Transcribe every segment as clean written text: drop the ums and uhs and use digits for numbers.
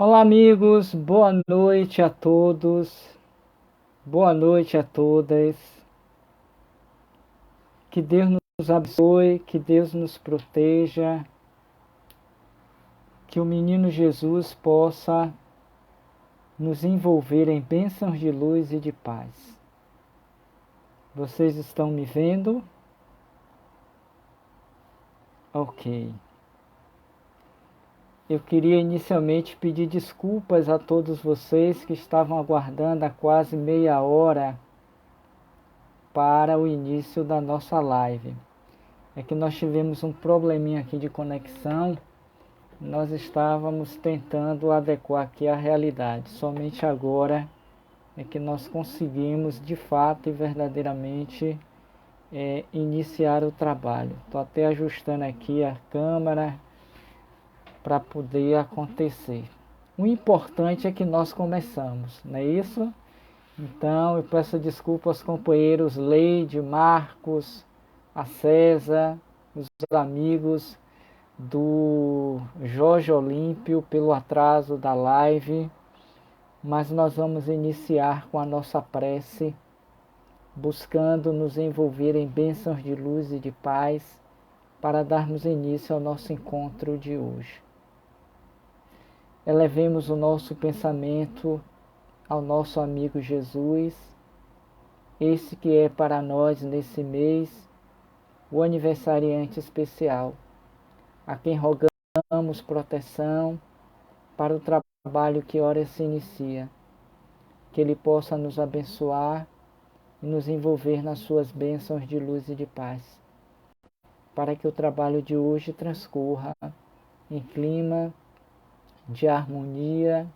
Olá, amigos, boa noite a todos, boa noite a todas. Que Deus nos abençoe, que Deus nos proteja, que o menino Jesus possa nos envolver em bênçãos de luz e de paz. Vocês estão me vendo? Ok. Eu queria inicialmente pedir desculpas a todos vocês que estavam aguardando há quase meia hora para o início da nossa live. É que nós tivemos um probleminha aqui de conexão, nós estávamos tentando adequar aqui a realidade. Somente agora é que nós conseguimos de fato e verdadeiramente iniciar o trabalho. Estou até ajustando aqui a câmera para poder acontecer. O importante é que nós começamos, não é isso? Então eu peço desculpa aos companheiros Leide, Marcos, a César, os amigos do Jorge Olímpio pelo atraso da live, mas nós vamos iniciar com a nossa prece, buscando nos envolver em bênçãos de luz e de paz, para darmos início ao nosso encontro de hoje. Elevemos o nosso pensamento ao nosso amigo Jesus, esse que é para nós nesse mês o aniversariante especial, a quem rogamos proteção para o trabalho que ora se inicia, que Ele possa nos abençoar e nos envolver nas suas bênçãos de luz e de paz, para que o trabalho de hoje transcorra em clima de harmonia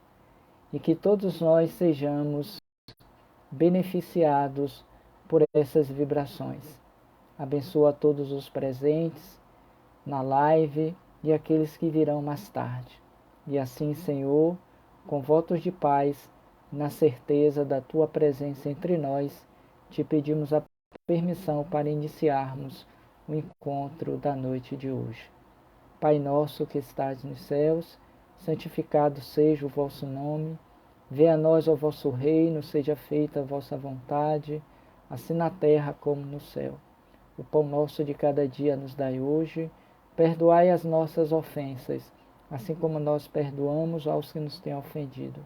e que todos nós sejamos beneficiados por essas vibrações. Abençoa a todos os presentes na live e aqueles que virão mais tarde. E assim, Senhor, com votos de paz, na certeza da Tua presença entre nós, te pedimos a permissão para iniciarmos o encontro da noite de hoje. Pai nosso que estás nos céus, santificado seja o vosso nome. Venha a nós o vosso reino, seja feita a vossa vontade, assim na terra como no céu. O pão nosso de cada dia nos dai hoje. Perdoai as nossas ofensas, assim como nós perdoamos aos que nos têm ofendido.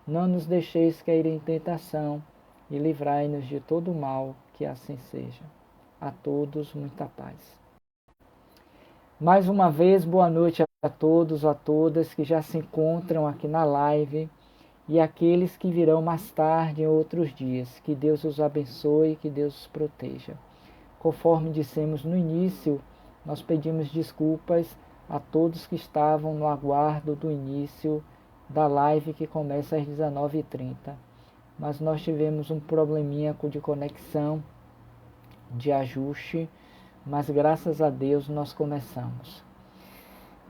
Não nos deixeis cair em tentação e livrai-nos de todo o mal, que assim seja. A todos, muita paz. Mais uma vez, boa noite a todos, a todas que já se encontram aqui na live e aqueles que virão mais tarde em outros dias. Que Deus os abençoe, que Deus os proteja. Conforme dissemos no início, nós pedimos desculpas a todos que estavam no aguardo do início da live que começa às 19h30. Mas nós tivemos um probleminha de conexão, de ajuste, mas graças a Deus nós começamos.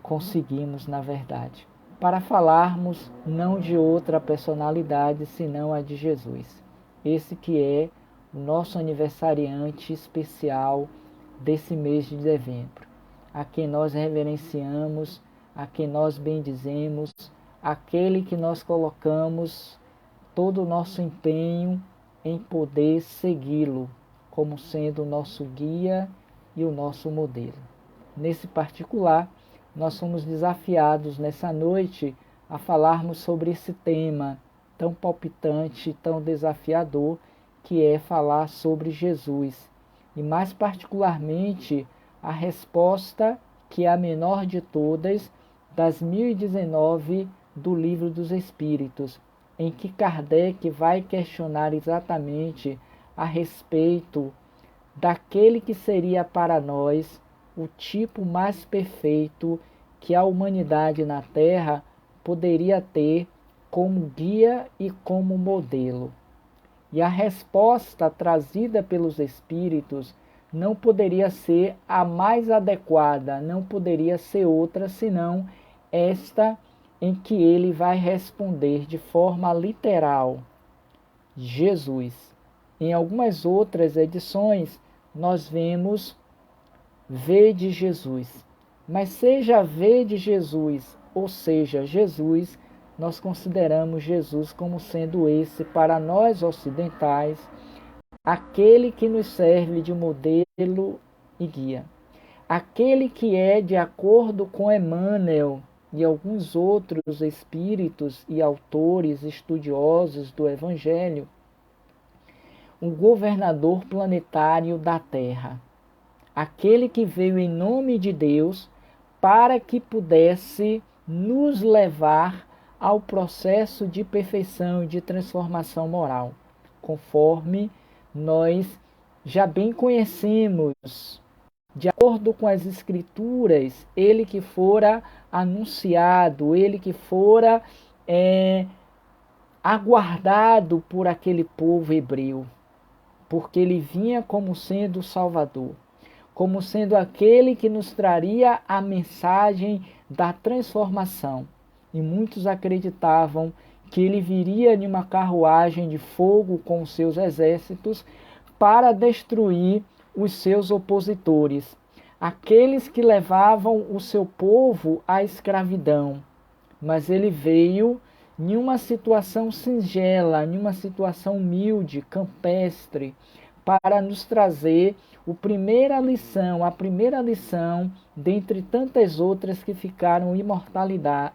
Conseguimos, na verdade, para falarmos não de outra personalidade, senão a de Jesus. Esse que é o nosso aniversariante especial desse mês de dezembro, a quem nós reverenciamos, a quem nós bendizemos, aquele que nós colocamos todo o nosso empenho em poder segui-lo como sendo o nosso guia e o nosso modelo. Nesse particular, nós somos desafiados nessa noite a falarmos sobre esse tema tão palpitante, tão desafiador, que é falar sobre Jesus. E mais particularmente, a resposta, que é a menor de todas, das 1019 do Livro dos Espíritos, em que Kardec vai questionar exatamente a respeito daquele que seria para nós o tipo mais perfeito que a humanidade na Terra poderia ter como guia e como modelo. E a resposta trazida pelos Espíritos não poderia ser a mais adequada, não poderia ser outra senão esta em que ele vai responder de forma literal: Jesus. Em algumas outras edições, nós vemos V de Jesus. Mas seja V de Jesus, ou seja, Jesus, nós consideramos Jesus como sendo esse, para nós ocidentais, aquele que nos serve de modelo e guia. Aquele que é, de acordo com Emmanuel e alguns outros espíritos e autores estudiosos do Evangelho, o governador planetário da Terra. Aquele que veio em nome de Deus para que pudesse nos levar ao processo de perfeição e de transformação moral, conforme nós já bem conhecemos. De acordo com as Escrituras, ele que fora anunciado, ele que fora aguardado por aquele povo hebreu, porque ele vinha como sendo o Salvador, como sendo aquele que nos traria a mensagem da transformação. E muitos acreditavam que ele viria em uma carruagem de fogo com os seus exércitos para destruir os seus opositores, aqueles que levavam o seu povo à escravidão. Mas ele veio em uma situação singela, em uma situação humilde, campestre, para nos trazer a primeira lição dentre tantas outras que ficaram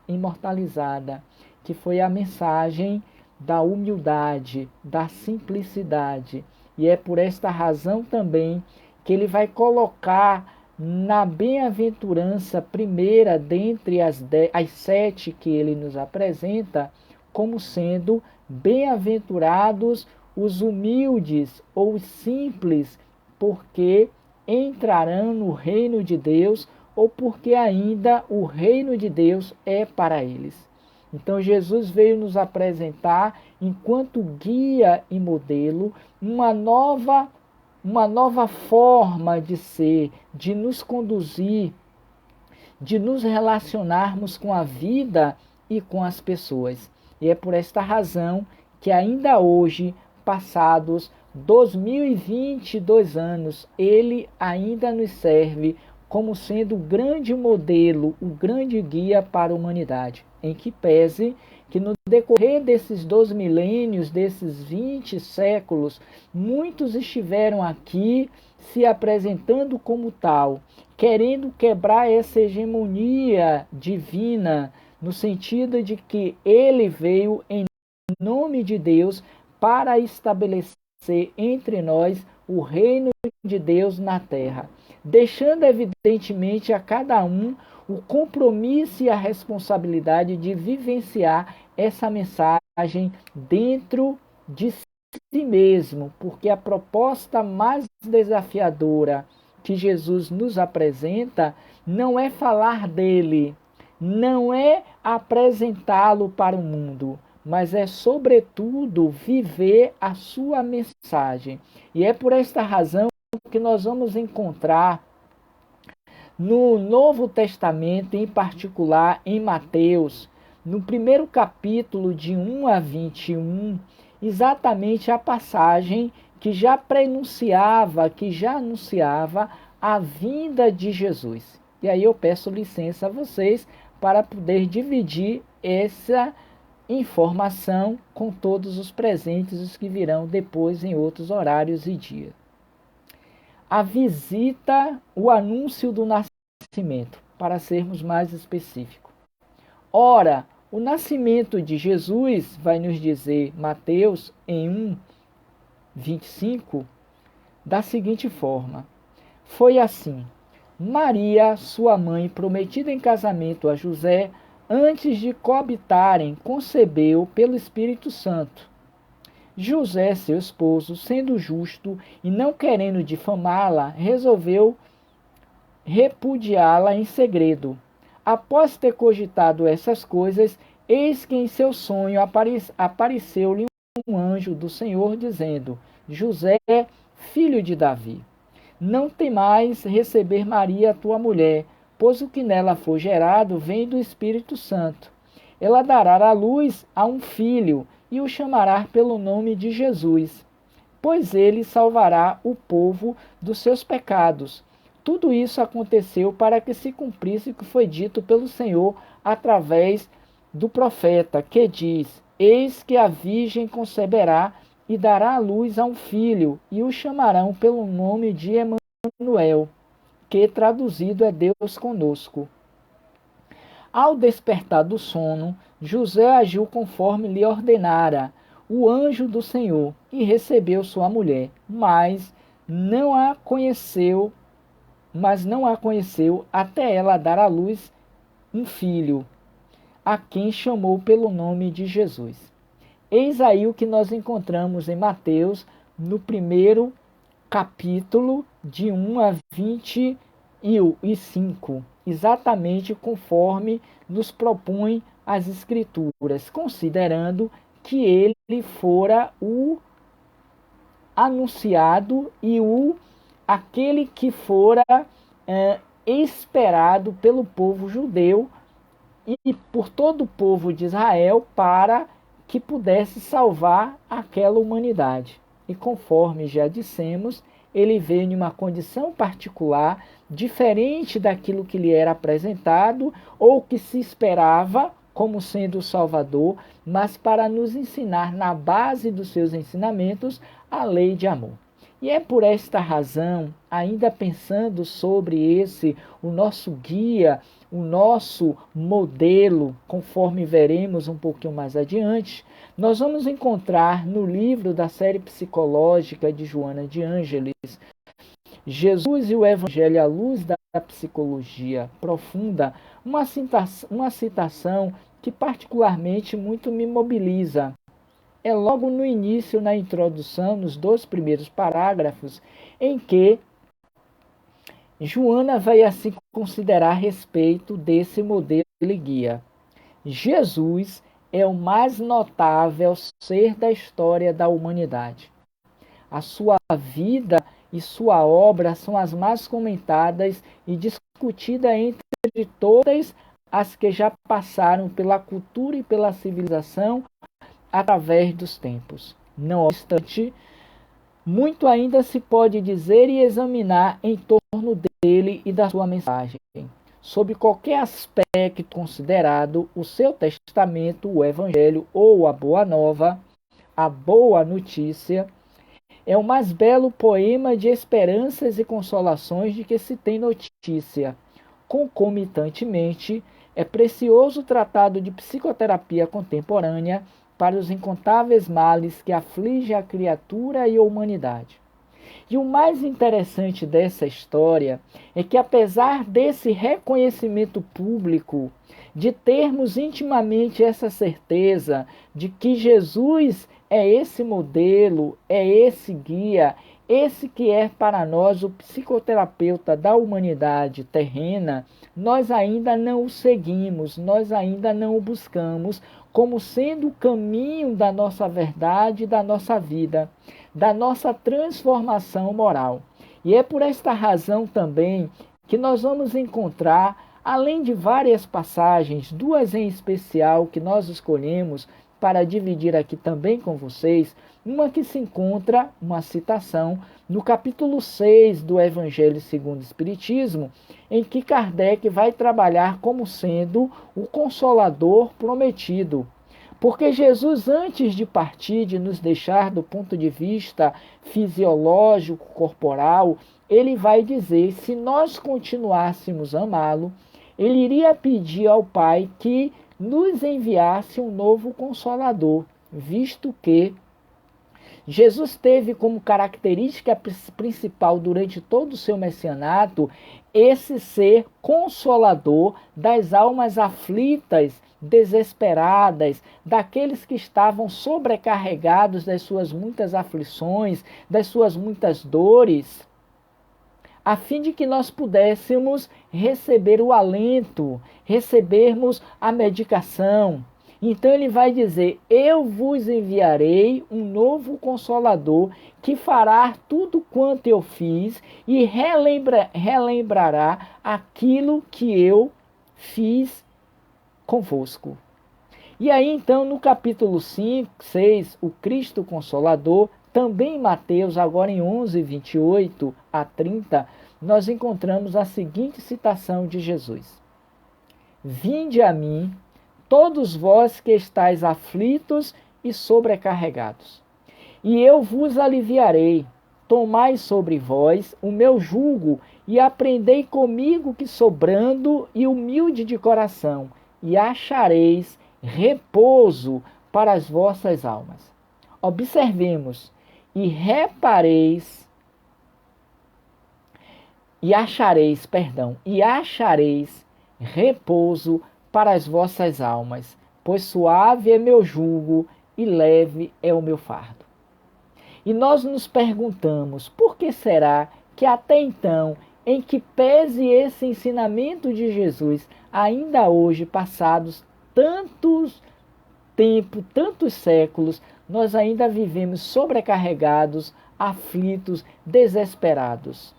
imortalizada, que foi a mensagem da humildade, da simplicidade. E é por esta razão também que ele vai colocar na bem-aventurança primeira dentre as 7 que ele nos apresenta, como sendo bem-aventurados os humildes ou os simples, porque entrarão no reino de Deus, ou porque ainda o reino de Deus é para eles. Então Jesus veio nos apresentar, enquanto guia e modelo, uma nova forma de ser, de nos conduzir, de nos relacionarmos com a vida e com as pessoas. E é por esta razão que ainda hoje, passados 2022 anos, ele ainda nos serve como sendo o grande modelo, o grande guia para a humanidade, em que pese que no decorrer desses 2 milênios, desses 20 séculos, muitos estiveram aqui se apresentando como tal, querendo quebrar essa hegemonia divina, no sentido de que ele veio em nome de Deus para estabelecer entre nós o reino de Deus na terra, deixando evidentemente a cada um o compromisso e a responsabilidade de vivenciar essa mensagem dentro de si mesmo, porque a proposta mais desafiadora que Jesus nos apresenta não é falar dele, não é apresentá-lo para o mundo, mas é, sobretudo, viver a sua mensagem. E é por esta razão que nós vamos encontrar no Novo Testamento, em particular em Mateus, no primeiro capítulo de 1 a 21, exatamente a passagem que já prenunciava, que já anunciava a vinda de Jesus. E aí eu peço licença a vocês para poder dividir essa informação com todos os presentes, os que virão depois em outros horários e dias. A visita, o anúncio do nascimento, para sermos mais específicos. Ora, o nascimento de Jesus, vai nos dizer Mateus em 1:25, da seguinte forma: foi assim: Maria, sua mãe, prometida em casamento a José, antes de coabitarem, concebeu pelo Espírito Santo. José, seu esposo, sendo justo e não querendo difamá-la, resolveu repudiá-la em segredo. Após ter cogitado essas coisas, eis que em seu sonho apareceu-lhe um anjo do Senhor, dizendo: José, filho de Davi, não temais receber Maria, tua mulher, pois o que nela for gerado vem do Espírito Santo. Ela dará à luz a um filho, e o chamará pelo nome de Jesus, pois ele salvará o povo dos seus pecados. Tudo isso aconteceu para que se cumprisse o que foi dito pelo Senhor através do profeta, que diz: Eis que a virgem conceberá e dará à luz a um filho, e o chamarão pelo nome de Emanuel, que traduzido é Deus conosco. Ao despertar do sono, José agiu conforme lhe ordenara o anjo do Senhor e recebeu sua mulher, não a conheceu, não a conheceu até ela dar à luz um filho, a quem chamou pelo nome de Jesus. Eis aí o que nós encontramos em Mateus, no primeiro capítulo, de 1 a 25, exatamente conforme nos propõe as Escrituras, considerando que ele fora o anunciado e aquele que fora esperado pelo povo judeu e por todo o povo de Israel para que pudesse salvar aquela humanidade. E conforme já dissemos, ele veio em uma condição particular, diferente daquilo que lhe era apresentado ou que se esperava como sendo o Salvador, mas para nos ensinar na base dos seus ensinamentos a lei de amor. E é por esta razão, ainda pensando sobre o nosso guia, o nosso modelo, conforme veremos um pouquinho mais adiante, nós vamos encontrar no livro da série psicológica de Joana de Ângeles, Jesus e o Evangelho à luz da psicologia profunda, uma citação que particularmente muito me mobiliza. É logo no início, na introdução, nos 2 primeiros parágrafos, em que Joana vai assim considerar a respeito desse modelo e guia. Jesus é o mais notável ser da história da humanidade. A sua vida e sua obra são as mais comentadas e discutidas entre todas as que já passaram pela cultura e pela civilização através dos tempos. Não obstante, muito ainda se pode dizer e examinar em torno dele e da sua mensagem. Sob qualquer aspecto considerado, o seu testamento, o Evangelho ou a Boa Nova, a Boa Notícia, é o mais belo poema de esperanças e consolações de que se tem notícia. Concomitantemente, é precioso tratado de psicoterapia contemporânea para os incontáveis males que afligem a criatura e a humanidade. E o mais interessante dessa história é que, apesar desse reconhecimento público, de termos intimamente essa certeza de que Jesus é esse modelo, é esse guia, esse que é para nós o psicoterapeuta da humanidade terrena, nós ainda não o seguimos, nós ainda não o buscamos como sendo o caminho da nossa verdade, da nossa vida, da nossa transformação moral. E é por esta razão também que nós vamos encontrar, além de várias passagens, 2 em especial que nós escolhemos para dividir aqui também com vocês, uma que se encontra, uma citação, no capítulo 6 do Evangelho segundo o Espiritismo, em que Kardec vai trabalhar como sendo o Consolador prometido. Porque Jesus, antes de partir, de nos deixar do ponto de vista fisiológico, corporal, ele vai dizer, se nós continuássemos a amá-lo, ele iria pedir ao Pai que nos enviasse um novo Consolador, visto que Jesus teve como característica principal durante todo o seu messianato esse ser consolador das almas aflitas, desesperadas, daqueles que estavam sobrecarregados das suas muitas aflições, das suas muitas dores, a fim de que nós pudéssemos receber o alento, recebermos a medicação. Então ele vai dizer, eu vos enviarei um novo Consolador que fará tudo quanto eu fiz e relembrará aquilo que eu fiz convosco. E aí então no capítulo 5, 6, o Cristo Consolador, também em Mateus, agora em 11, 28 a 30, nós encontramos a seguinte citação de Jesus. Vinde a mim, todos vós que estáis aflitos e sobrecarregados. E eu vos aliviarei. Tomai sobre vós o meu jugo e aprendei comigo, que sou brando e humilde de coração, e achareis repouso para as vossas almas. Observemos e repareis e achareis repouso para as vossas almas, pois suave é meu jugo e leve é o meu fardo. E nós nos perguntamos, por que será que até então, em que pese esse ensinamento de Jesus, ainda hoje, passados tantos séculos, nós ainda vivemos sobrecarregados, aflitos, desesperados?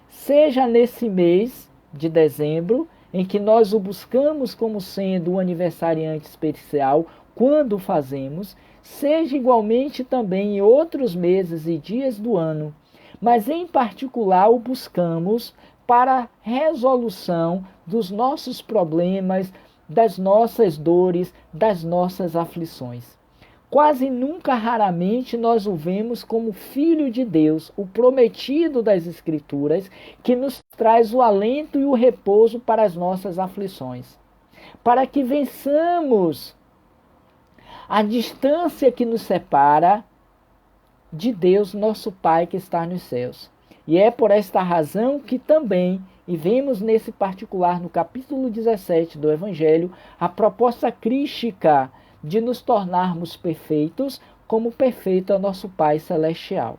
Seja nesse mês de dezembro, em que nós o buscamos como sendo um aniversariante especial, quando o fazemos, seja igualmente também em outros meses e dias do ano, mas em particular o buscamos para a resolução dos nossos problemas, das nossas dores, das nossas aflições. Quase nunca, raramente, nós o vemos como Filho de Deus, o prometido das Escrituras, que nos traz o alento e o repouso para as nossas aflições. Para que vençamos a distância que nos separa de Deus, nosso Pai que está nos céus. E é por esta razão que também, e vemos nesse particular no capítulo 17 do Evangelho, a proposta crística de nos tornarmos perfeitos, como perfeito é nosso Pai Celestial.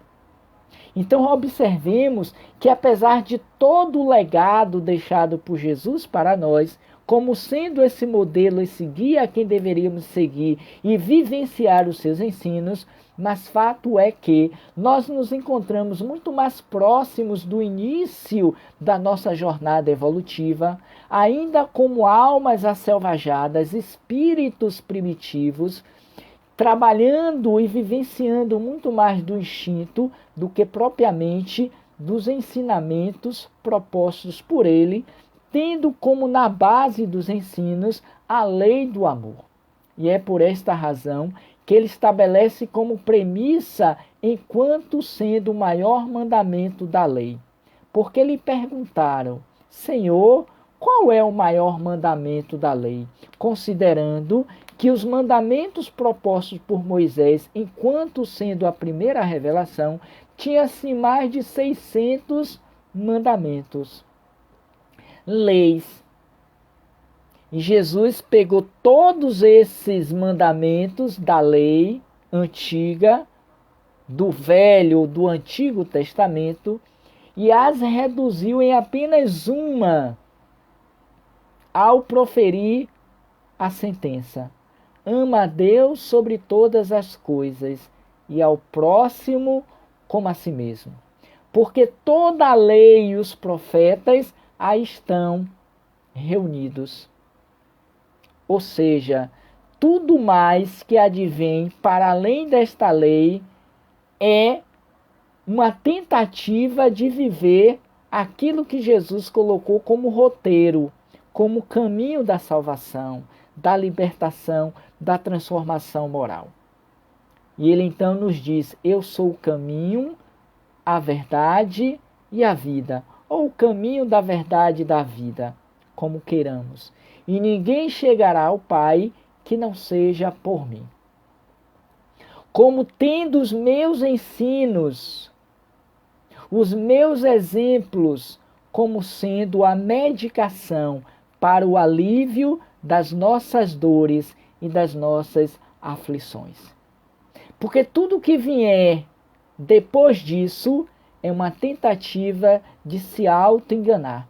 Então observemos que, apesar de todo o legado deixado por Jesus para nós, como sendo esse modelo, esse guia a quem deveríamos seguir e vivenciar os seus ensinos, mas fato é que nós nos encontramos muito mais próximos do início da nossa jornada evolutiva, ainda como almas acelvajadas, espíritos primitivos, trabalhando e vivenciando muito mais do instinto do que propriamente dos ensinamentos propostos por ele, tendo como na base dos ensinos a lei do amor. E é por esta razão que ele estabelece como premissa enquanto sendo o maior mandamento da lei. Porque lhe perguntaram: Senhor, qual é o maior mandamento da lei? Considerando que os mandamentos propostos por Moisés, enquanto sendo a primeira revelação, tinha-se mais de 600 mandamentos, leis. E Jesus pegou todos esses mandamentos da lei antiga, do Velho, do Antigo Testamento, e as reduziu em apenas uma, ao proferir a sentença: ama a Deus sobre todas as coisas e ao próximo como a si mesmo. Porque toda a lei e os profetas aí estão reunidos. Ou seja, tudo mais que advém para além desta lei é uma tentativa de viver aquilo que Jesus colocou como roteiro, como caminho da salvação, da libertação, da transformação moral. E ele então nos diz: eu sou o caminho, a verdade e a vida, ou o caminho da verdade e da vida, como queiramos. E ninguém chegará ao Pai que não seja por mim. Como tendo os meus ensinos, os meus exemplos, como sendo a medicação para o alívio das nossas dores e das nossas aflições. Porque tudo que vier depois disso é uma tentativa de se auto-enganar,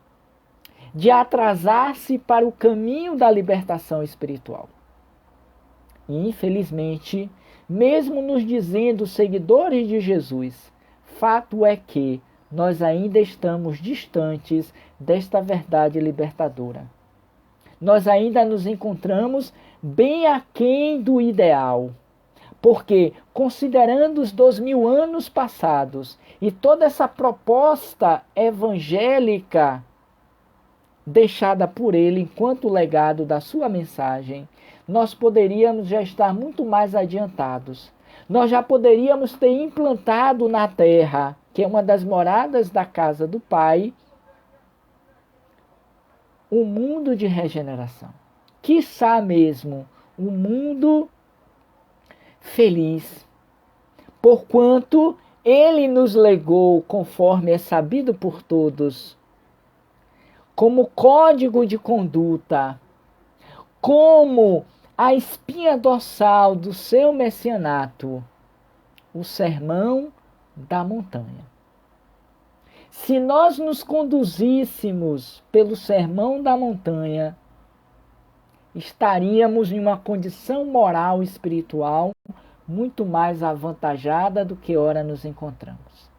de atrasar-se para o caminho da libertação espiritual. E, infelizmente, mesmo nos dizendo seguidores de Jesus, fato é que nós ainda estamos distantes desta verdade libertadora. Nós ainda nos encontramos bem aquém do ideal. Porque, considerando os 2000 anos passados e toda essa proposta evangélica deixada por ele enquanto legado da sua mensagem, nós poderíamos já estar muito mais adiantados. Nós já poderíamos ter implantado na terra, que é uma das moradas da casa do Pai, um mundo de regeneração. Quiçá mesmo um mundo feliz, porquanto ele nos legou, conforme é sabido por todos, como código de conduta, como a espinha dorsal do seu messianato, o Sermão da Montanha. Se nós nos conduzíssemos pelo Sermão da Montanha, estaríamos em uma condição moral e espiritual muito mais avantajada do que ora nos encontramos.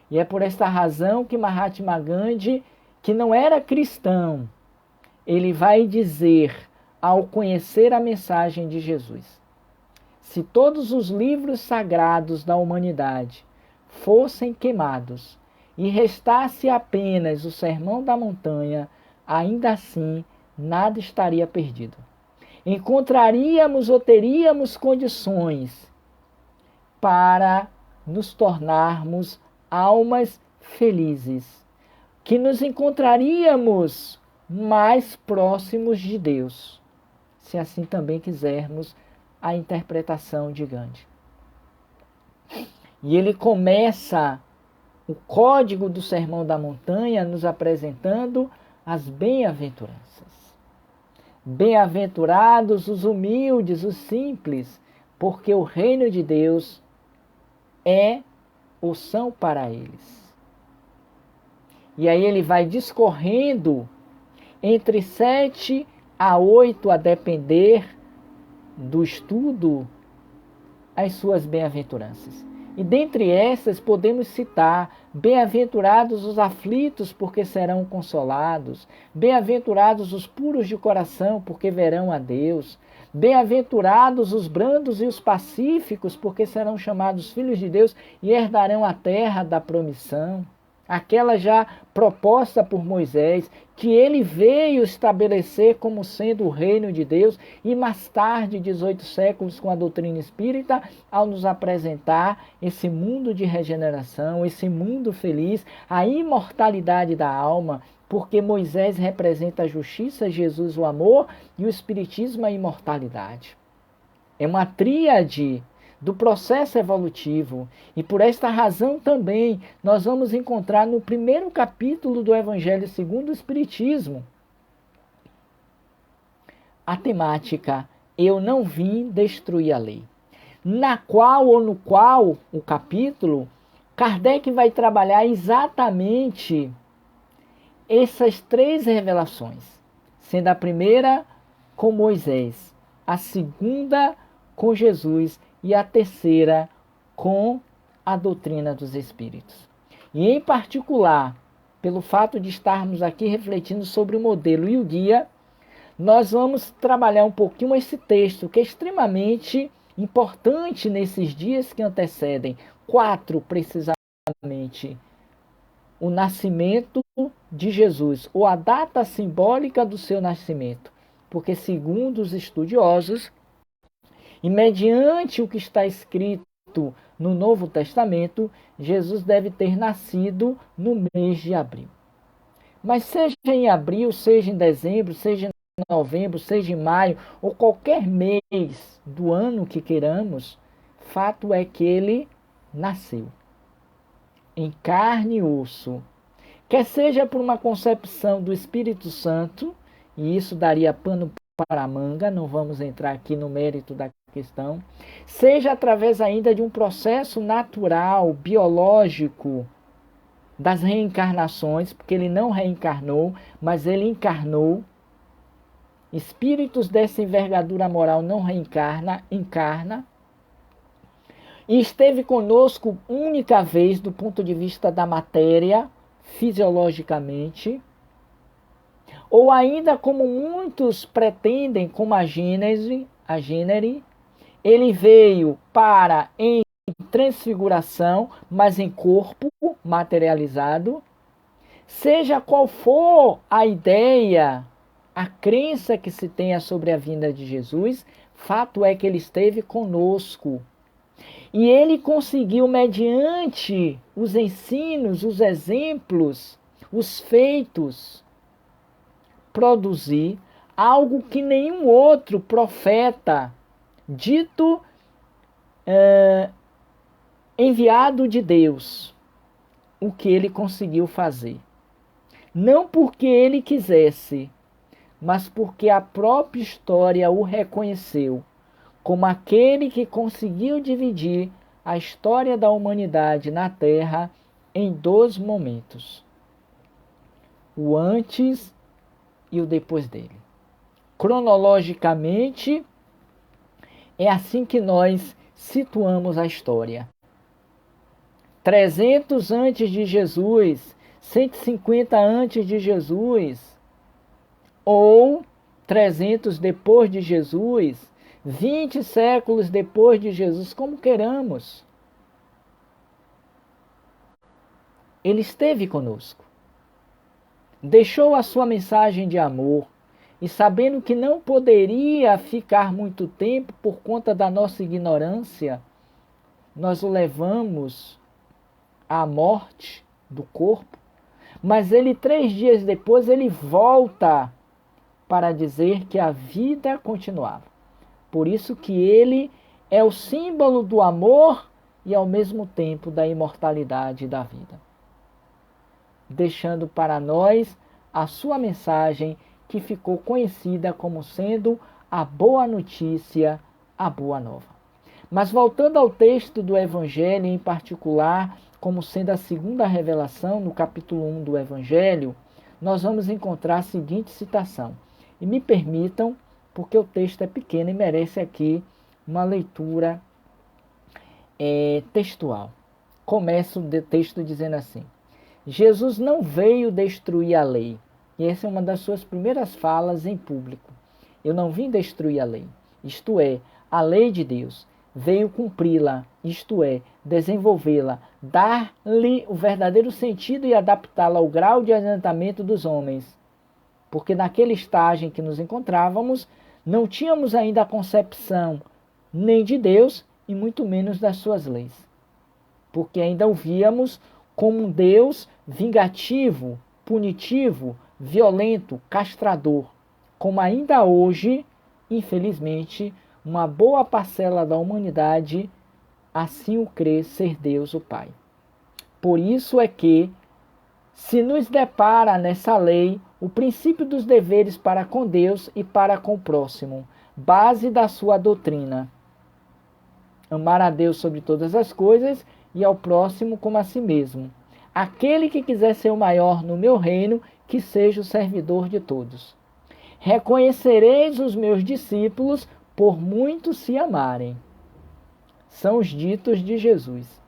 E é por esta razão que Mahatma Gandhi, que não era cristão, ele vai dizer, ao conhecer a mensagem de Jesus: se todos os livros sagrados da humanidade fossem queimados e restasse apenas o Sermão da Montanha, ainda assim nada estaria perdido. Encontraríamos ou teríamos condições para nos tornarmos almas felizes, que nos encontraríamos mais próximos de Deus, se assim também quisermos a interpretação de Gandhi. E ele começa o código do Sermão da Montanha nos apresentando as bem-aventuranças. Bem-aventurados os humildes, os simples, porque o reino de Deus é ou são para eles. E aí ele vai discorrendo entre 7 a 8, a depender do estudo, as suas bem-aventuranças. E dentre essas podemos citar: bem-aventurados os aflitos, porque serão consolados; bem-aventurados os puros de coração, porque verão a Deus; bem-aventurados os brandos e os pacíficos, porque serão chamados filhos de Deus e herdarão a terra da promissão, aquela já proposta por Moisés, que ele veio estabelecer como sendo o reino de Deus, e mais tarde, 18 séculos, com a doutrina espírita, ao nos apresentar esse mundo de regeneração, esse mundo feliz, a imortalidade da alma, porque Moisés representa a justiça, Jesus o amor e o Espiritismo a imortalidade. É uma tríade do processo evolutivo. E por esta razão também nós vamos encontrar no primeiro capítulo do Evangelho segundo o Espiritismo a temática "Eu não vim destruir a lei", na qual ou no qual o capítulo Kardec vai trabalhar exatamente essas 3 revelações, sendo a primeira com Moisés, a segunda com Jesus e a terceira com a doutrina dos Espíritos. E em particular, pelo fato de estarmos aqui refletindo sobre o modelo e o guia, nós vamos trabalhar um pouquinho esse texto, que é extremamente importante nesses dias que antecedem, 4 precisamente, o nascimento de Jesus, ou a data simbólica do seu nascimento. Porque, segundo os estudiosos, e mediante o que está escrito no Novo Testamento, Jesus deve ter nascido no mês de abril. Mas seja em abril, seja em dezembro, seja em novembro, seja em maio, ou qualquer mês do ano que queiramos, fato é que ele nasceu em carne e osso. Quer seja por uma concepção do Espírito Santo, e isso daria pano para a manga, não vamos entrar aqui no mérito da questão, seja através ainda de um processo natural, biológico, das reencarnações, porque ele não reencarnou, mas ele encarnou. Espíritos dessa envergadura moral não reencarna, encarna. E esteve conosco única vez do ponto de vista da matéria, fisiologicamente, ou ainda como muitos pretendem, como a Gênese, ele veio para em transfiguração, mas em corpo materializado. Seja qual for a ideia a crença que se tenha sobre a vinda de Jesus, fato é que ele esteve conosco. E ele conseguiu, mediante os ensinos, os exemplos, os feitos, produzir algo que nenhum outro profeta dito enviado de Deus, o que ele conseguiu fazer. Não porque ele quisesse, mas porque a própria história o reconheceu como aquele que conseguiu dividir a história da humanidade na Terra em dois momentos: o antes e o depois dele. Cronologicamente, é assim que nós situamos a história. 300 antes de Jesus, 150 antes de Jesus, ou 300 depois de Jesus, 20 séculos depois de Jesus, como queiramos. Ele esteve conosco. Deixou a sua mensagem de amor e, sabendo que não poderia ficar muito tempo por conta da nossa ignorância, nós o levamos à morte do corpo, mas ele 3 dias depois ele volta para dizer que a vida continuava. Por isso que ele é o símbolo do amor e ao mesmo tempo da imortalidade da vida, deixando para nós a sua mensagem que ficou conhecida como sendo a boa notícia, a boa nova. Mas voltando ao texto do Evangelho, em particular, como sendo a segunda revelação, no capítulo 1 do Evangelho, nós vamos encontrar a seguinte citação. E me permitam, porque o texto é pequeno e merece aqui uma leitura textual. Começa o texto dizendo assim: Jesus não veio destruir a lei. E essa é uma das suas primeiras falas em público. Eu não vim destruir a lei, isto é, a lei de Deus. Veio cumpri-la, isto é, desenvolvê-la, dar-lhe o verdadeiro sentido e adaptá-la ao grau de adiantamento dos homens. Porque naquele estágio em que nos encontrávamos, não tínhamos ainda a concepção nem de Deus e muito menos das suas leis. Porque ainda o víamos como um Deus vingativo, punitivo, violento, castrador, como ainda hoje, infelizmente, uma boa parcela da humanidade assim o crê ser Deus o Pai. Por isso é que se nos depara nessa lei o princípio dos deveres para com Deus e para com o próximo, base da sua doutrina. Amar a Deus sobre todas as coisas e ao próximo como a si mesmo. Aquele que quiser ser o maior no meu reino, que seja o servidor de todos. Reconhecereis os meus discípulos por muito se amarem. São os ditos de Jesus.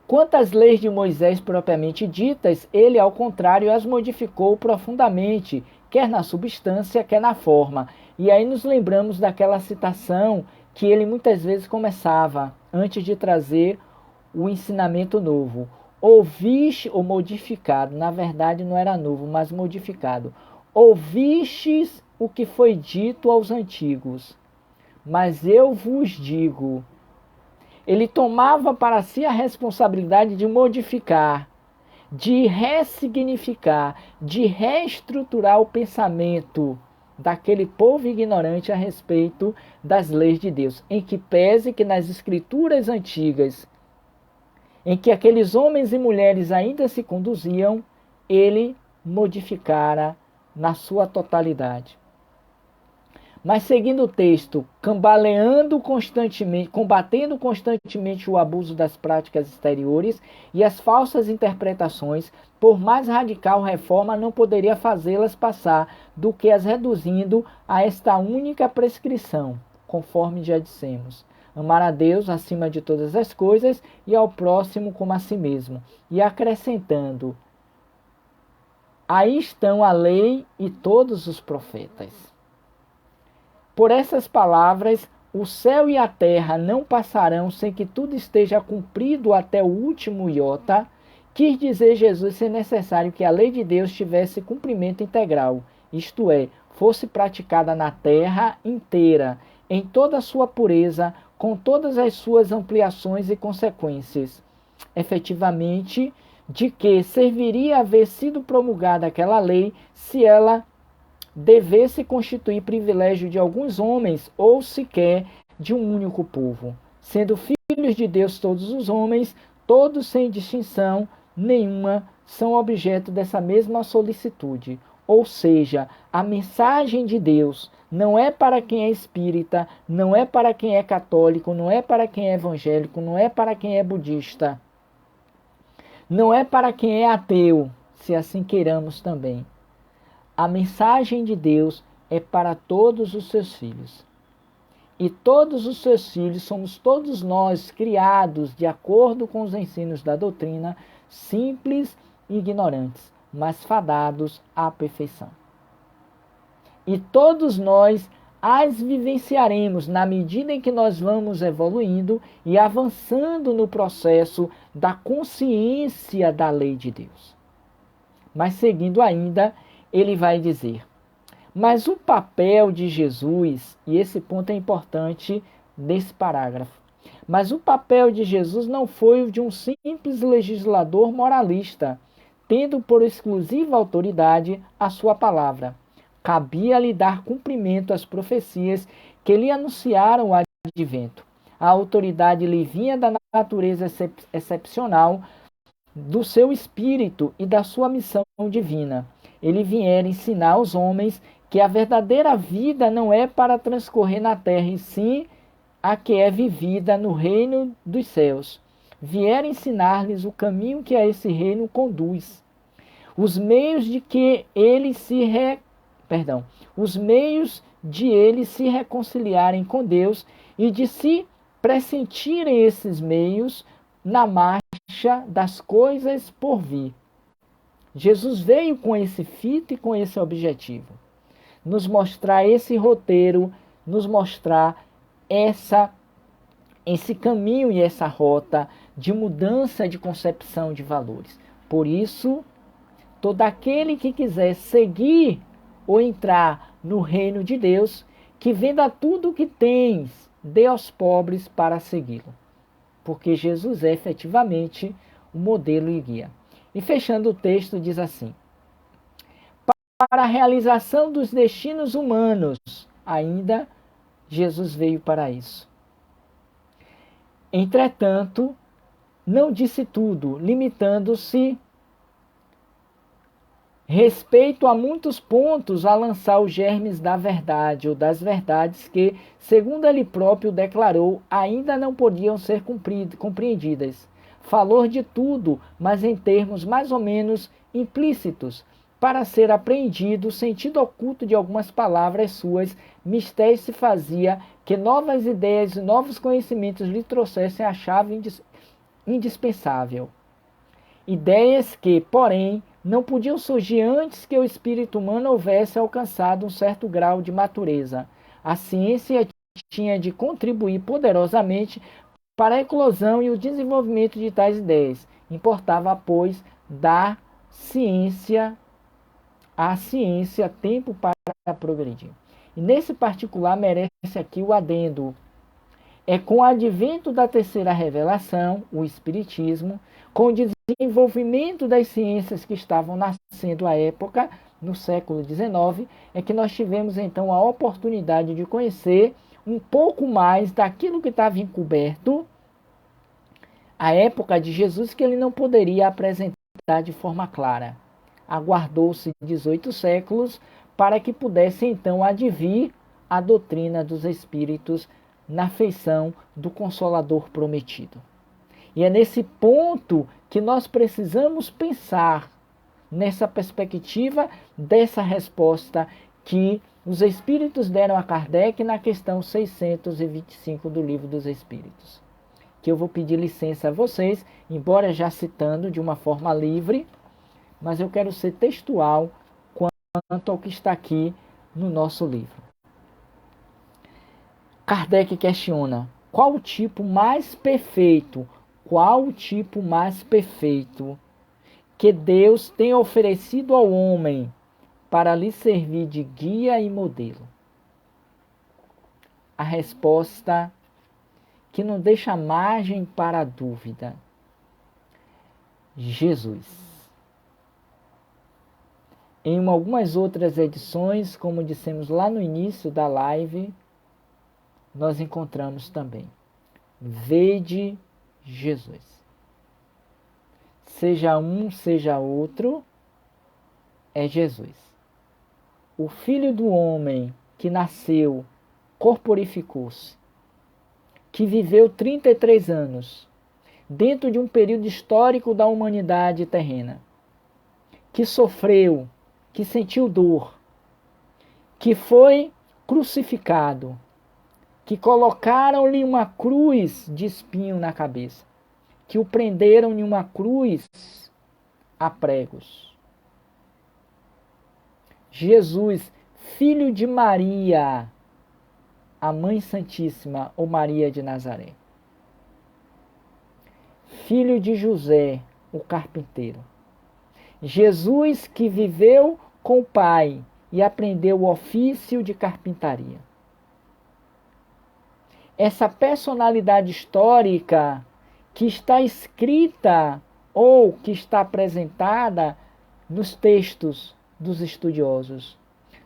Quanto às leis de Moisés propriamente ditas, ele, ao contrário, as modificou profundamente, quer na substância, quer na forma. E aí nos lembramos daquela citação que ele muitas vezes começava, antes de trazer o ensinamento novo. Ouviste, ou modificado, na verdade não era novo, mas modificado. Ouvistes o que foi dito aos antigos, mas eu vos digo. Ele tomava para si a responsabilidade de modificar, de ressignificar, de reestruturar o pensamento daquele povo ignorante a respeito das leis de Deus, em que pese que nas escrituras antigas, em que aqueles homens e mulheres ainda se conduziam, ele modificara na sua totalidade. Mas seguindo o texto, combatendo constantemente o abuso das práticas exteriores e as falsas interpretações, por mais radical reforma não poderia fazê-las passar do que as reduzindo a esta única prescrição, conforme já dissemos. Amar a Deus acima de todas as coisas e ao próximo como a si mesmo. E acrescentando, aí estão a lei e todos os profetas. Por essas palavras, o céu e a terra não passarão sem que tudo esteja cumprido até o último iota. Quis dizer Jesus ser necessário que a lei de Deus tivesse cumprimento integral, isto é, fosse praticada na terra inteira, em toda a sua pureza, com todas as suas ampliações e consequências. Efetivamente, de que serviria haver sido promulgada aquela lei se ela devesse constituir privilégio de alguns homens ou sequer de um único povo, sendo filhos de Deus todos os homens, todos sem distinção nenhuma, são objeto dessa mesma solicitude. Ou seja, a mensagem de Deus não é para quem é espírita, não é para quem é católico, não é para quem é evangélico, não é para quem é budista, não é para quem é ateu, se assim queiramos também. A mensagem de Deus é para todos os seus filhos. E todos os seus filhos somos todos nós criados de acordo com os ensinos da doutrina, simples e ignorantes, mas fadados à perfeição. E todos nós as vivenciaremos na medida em que nós vamos evoluindo e avançando no processo da consciência da lei de Deus. Mas seguindo ainda, ele vai dizer: mas o papel de Jesus, e esse ponto é importante desse parágrafo, mas o papel de Jesus não foi o de um simples legislador moralista, tendo por exclusiva autoridade a sua palavra. Cabia-lhe dar cumprimento às profecias que lhe anunciaram o advento. A autoridade lhe vinha da natureza excepcional do seu espírito e da sua missão divina. Ele viera ensinar aos homens que a verdadeira vida não é para transcorrer na terra, e sim a que é vivida no reino dos céus. Viera ensinar-lhes o caminho que a esse reino conduz. Os meios de eles se reconciliarem com Deus e de se pressentirem esses meios na marcha das coisas por vir. Jesus veio com esse fito e com esse objetivo. Nos mostrar esse roteiro, nos mostrar esse caminho e essa rota de mudança de concepção de valores. Por isso, todo aquele que quiser seguir ou entrar no reino de Deus, que venda tudo o que tens, dê aos pobres para segui-lo. Porque Jesus é efetivamente o modelo e guia. E fechando o texto, diz assim: para a realização dos destinos humanos, ainda Jesus veio para isso. Entretanto, não disse tudo, limitando-se respeito a muitos pontos a lançar os germes da verdade ou das verdades que, segundo ele próprio declarou, ainda não podiam ser compreendidas. Falou de tudo, mas em termos mais ou menos implícitos, para ser apreendido o sentido oculto de algumas palavras suas, mistério se fazia que novas ideias e novos conhecimentos lhe trouxessem a chave indispensável. Ideias que, porém, não podiam surgir antes que o espírito humano houvesse alcançado um certo grau de matureza. A ciência tinha de contribuir poderosamente para a eclosão e o desenvolvimento de tais ideias. Importava, pois, dar à ciência tempo para progredir. E nesse particular merece aqui o adendo. É com o advento da terceira revelação, o Espiritismo, com o desenvolvimento das ciências que estavam nascendo à época, no século XIX, é que nós tivemos então a oportunidade de conhecer um pouco mais daquilo que estava encoberto à época de Jesus, que ele não poderia apresentar de forma clara. Aguardou-se 18 séculos para que pudesse então advir a doutrina dos Espíritos na feição do Consolador prometido. E é nesse ponto que nós precisamos pensar, nessa perspectiva dessa resposta que os Espíritos deram a Kardec na questão 625 do Livro dos Espíritos. Que eu vou pedir licença a vocês, embora já citando de uma forma livre, mas eu quero ser textual quanto ao que está aqui no nosso livro. Kardec questiona: qual o tipo mais perfeito que Deus tem oferecido ao homem para lhe servir de guia e modelo? A resposta que não deixa margem para a dúvida: Jesus. Em algumas outras edições, como dissemos lá no início da live, nós encontramos também: vede Jesus. Seja um, seja outro, é Jesus. O Filho do Homem que nasceu, corporificou-se, que viveu 33 anos, dentro de um período histórico da humanidade terrena, que sofreu, que sentiu dor, que foi crucificado, que colocaram-lhe uma cruz de espinho na cabeça, que o prenderam em uma cruz a pregos. Jesus, filho de Maria, a Mãe Santíssima, ou Maria de Nazaré. Filho de José, o carpinteiro. Jesus que viveu com o Pai e aprendeu o ofício de carpintaria. Essa personalidade histórica que está escrita ou que está apresentada nos textos dos estudiosos,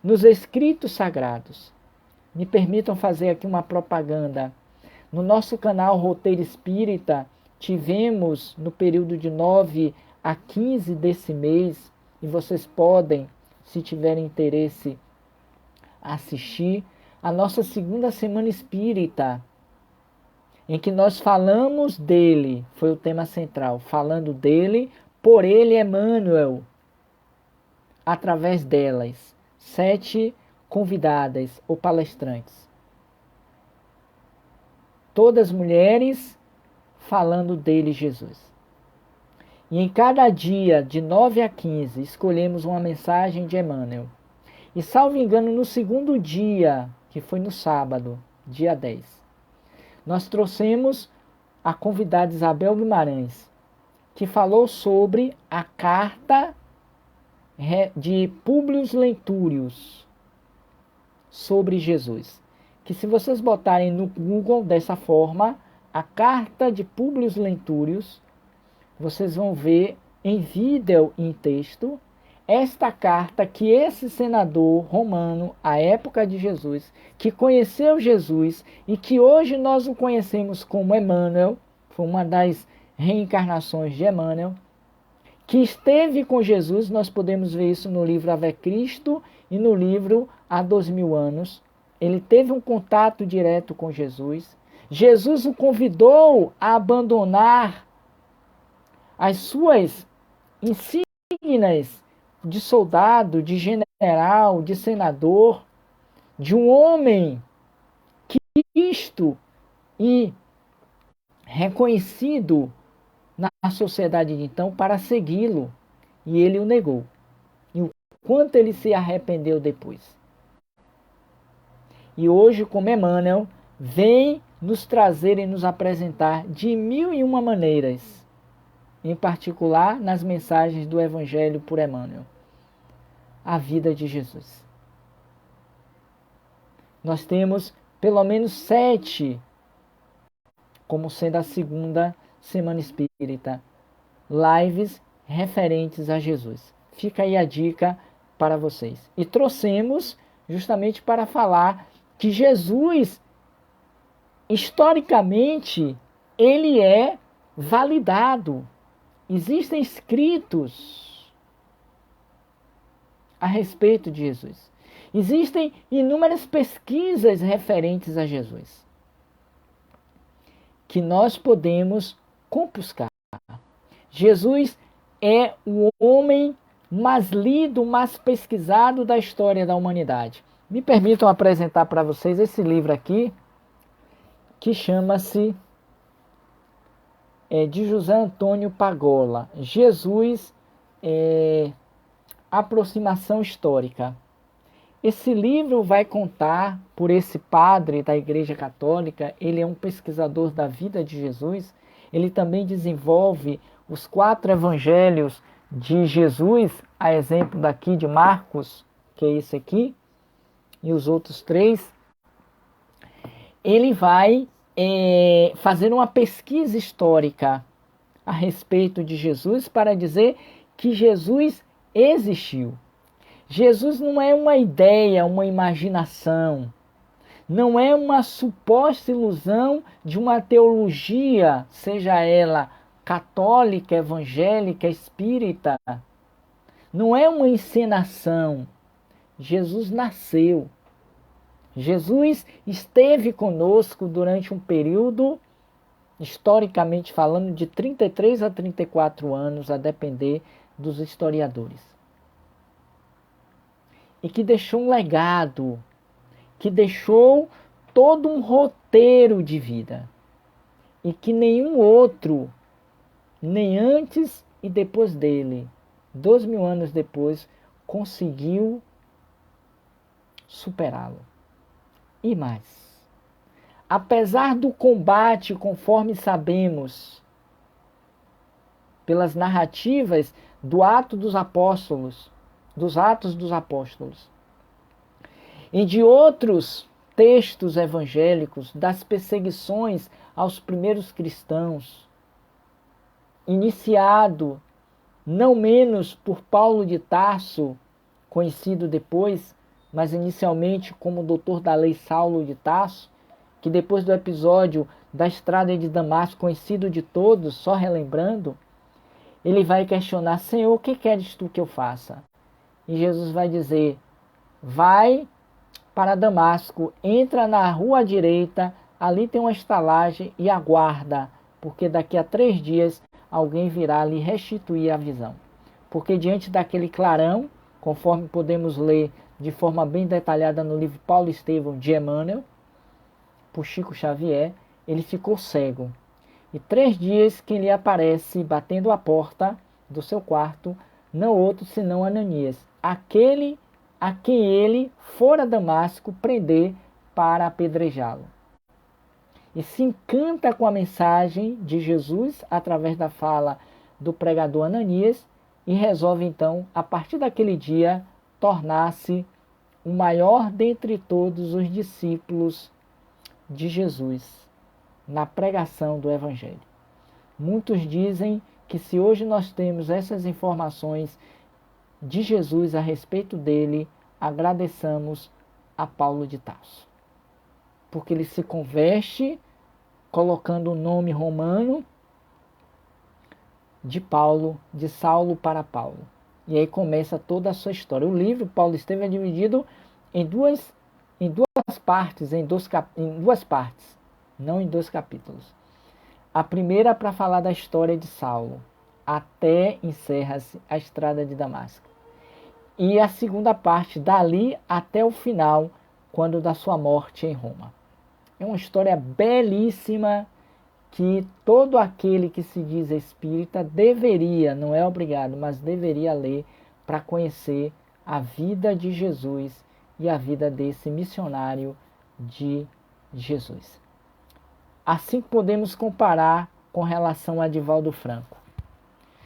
nos escritos sagrados. Me permitam fazer aqui uma propaganda. No nosso canal Roteiro Espírita, tivemos no período de 9 a 15 desse mês, e vocês podem, se tiverem interesse, assistir a nossa segunda semana espírita, em que nós falamos dele, foi o tema central, falando dele, por ele Emmanuel, através delas, 7 convidadas ou palestrantes. Todas mulheres falando dele, Jesus. E em cada dia, de 9 a 15, escolhemos uma mensagem de Emmanuel. E, salvo engano, no segundo dia, que foi no sábado, dia 10, nós trouxemos a convidada Isabel Guimarães, que falou sobre a carta de Públio Lentúrios sobre Jesus. Que se vocês botarem no Google dessa forma, a carta de Públio Lentúrios, vocês vão ver em vídeo e em texto esta carta que esse senador romano, à época de Jesus, que conheceu Jesus e que hoje nós o conhecemos como Emmanuel, foi uma das reencarnações de Emmanuel, que esteve com Jesus, nós podemos ver isso no livro Ave Cristo e no livro Há 2000 anos. Ele teve um contato direto com Jesus. Jesus o convidou a abandonar as suas insígnias de soldado, de general, de senador, de um homem quisto e reconhecido na sociedade de então, para segui-lo. E ele o negou. E o quanto ele se arrependeu depois. E hoje, como Emmanuel, vem nos trazer e nos apresentar de 1001 maneiras, em particular nas mensagens do Evangelho por Emmanuel, a vida de Jesus. Nós temos pelo menos 7, como sendo a segunda semana espírita, lives referentes a Jesus. Fica aí a dica para vocês. E trouxemos justamente para falar que Jesus, historicamente, ele é validado. Existem escritos a respeito de Jesus. Existem inúmeras pesquisas referentes a Jesus, que nós podemos compuscar. Jesus é o homem mais lido, mais pesquisado da história da humanidade. Me permitam apresentar para vocês esse livro aqui, que chama-se de José Antônio Pagola, Jesus, Aproximação Histórica. Esse livro vai contar por esse padre da Igreja Católica, ele é um pesquisador da vida de Jesus, ele também desenvolve os 4 evangelhos de Jesus, a exemplo daqui de Marcos, que é esse aqui, e os outros 3, ele vai fazer uma pesquisa histórica a respeito de Jesus para dizer que Jesus existiu. Jesus não é uma ideia, uma imaginação, não é uma suposta ilusão de uma teologia, seja ela católica, evangélica, espírita. Não é uma encenação. Jesus nasceu. Jesus esteve conosco durante um período, historicamente falando, de 33 a 34 anos, a depender dos historiadores. E que deixou um legado, que deixou todo um roteiro de vida. E que nenhum outro, nem antes e depois dele, 2000 anos depois, conseguiu superá-lo. E mais, apesar do combate, conforme sabemos, pelas narrativas do Atos dos Apóstolos, e de outros textos evangélicos, das perseguições aos primeiros cristãos, iniciado não menos por Paulo de Tarso, conhecido depois, mas inicialmente como doutor da lei Saulo de Tarso, que depois do episódio da estrada de Damasco, conhecido de todos, só relembrando, ele vai questionar: Senhor, o que queres tu que eu faça? E Jesus vai dizer: vai para Damasco, entra na rua à direita, ali tem uma estalagem e aguarda, porque daqui a 3 dias alguém virá lhe restituir a visão. Porque diante daquele clarão, conforme podemos ler de forma bem detalhada no livro Paulo Estevão de Emmanuel, por Chico Xavier, ele ficou cego. E 3 dias que lhe aparece batendo a porta do seu quarto, não outro senão Ananias, aquele a quem ele fora a Damasco prender para apedrejá-lo. E se encanta com a mensagem de Jesus através da fala do pregador Ananias e resolve então, a partir daquele dia, tornar-se o maior dentre todos os discípulos de Jesus na pregação do Evangelho. Muitos dizem que se hoje nós temos essas informações de Jesus a respeito dele, agradeçamos a Paulo de Tarso. Porque ele se converte colocando o nome romano de Paulo, de Saulo para Paulo. E aí começa toda a sua história. O livro Paulo Estevão é dividido em duas partes, em duas partes, não em 2 capítulos. A primeira para falar da história de Saulo, até encerra-se a estrada de Damasco. E a segunda parte, dali até o final, quando da sua morte em Roma. É uma história belíssima que todo aquele que se diz espírita deveria, não é obrigado, mas deveria ler para conhecer a vida de Jesus e a vida desse missionário de Jesus. Assim podemos comparar com relação a Divaldo Franco.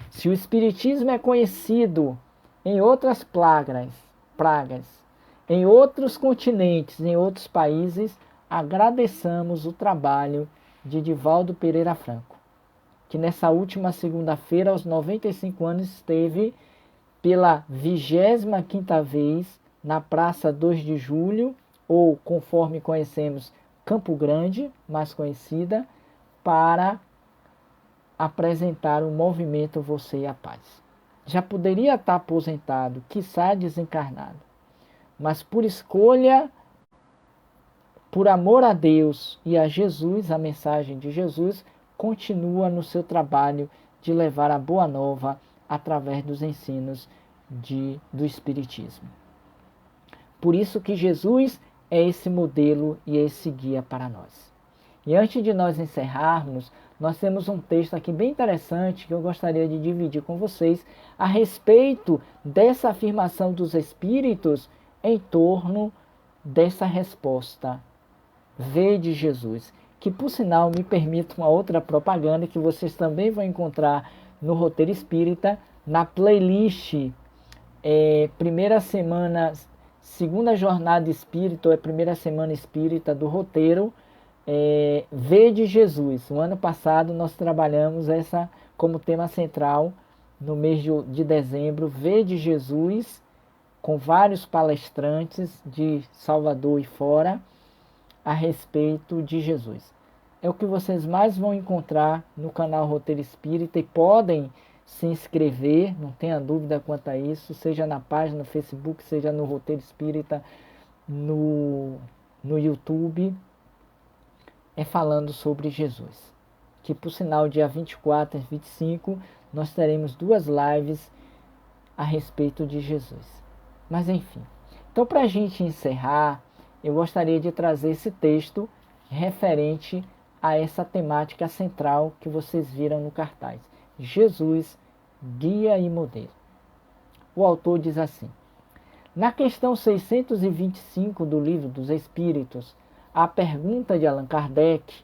Se o espiritismo é conhecido em outras pragas, em outros continentes, em outros países, agradeçamos o trabalho de Divaldo Pereira Franco, que nessa última segunda-feira, aos 95 anos, esteve pela 25ª vez na Praça 2 de Julho, ou conforme conhecemos, Campo Grande, mais conhecida, para apresentar o movimento Você e a Paz. Já poderia estar aposentado, quiçá desencarnado, mas por escolha, por amor a Deus e a Jesus, a mensagem de Jesus, continua no seu trabalho de levar a boa nova através dos ensinos do Espiritismo. Por isso que Jesus é esse modelo e esse guia para nós. E antes de nós encerrarmos, nós temos um texto aqui bem interessante que eu gostaria de dividir com vocês a respeito dessa afirmação dos Espíritos em torno dessa resposta. Vede Jesus, que por sinal me permite uma outra propaganda que vocês também vão encontrar no Roteiro Espírita, na playlist Primeira Semana segunda jornada espírita, ou é primeira semana espírita do roteiro V de Jesus. O ano passado nós trabalhamos essa como tema central no mês de dezembro, V de Jesus, com vários palestrantes de Salvador e fora a respeito de Jesus. É o que vocês mais vão encontrar no canal Roteiro Espírita e podem se inscrever, não tenha dúvida quanto a isso, seja na página no Facebook, seja no Roteiro Espírita, no YouTube, falando sobre Jesus. Que por sinal, dia 24 e 25, nós teremos 2 lives a respeito de Jesus. Mas enfim, então para a gente encerrar, eu gostaria de trazer esse texto referente a essa temática central que vocês viram no cartaz. Jesus, guia e modelo. O autor diz assim: na questão 625 do Livro dos Espíritos, a pergunta de Allan Kardec,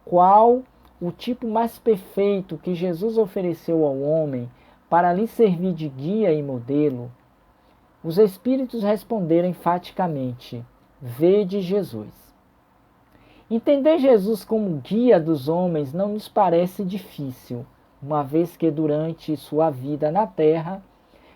qual o tipo mais perfeito que Jesus ofereceu ao homem para lhe servir de guia e modelo, os Espíritos responderam enfaticamente: vede Jesus. Entender Jesus como guia dos homens não nos parece difícil, uma vez que durante sua vida na Terra,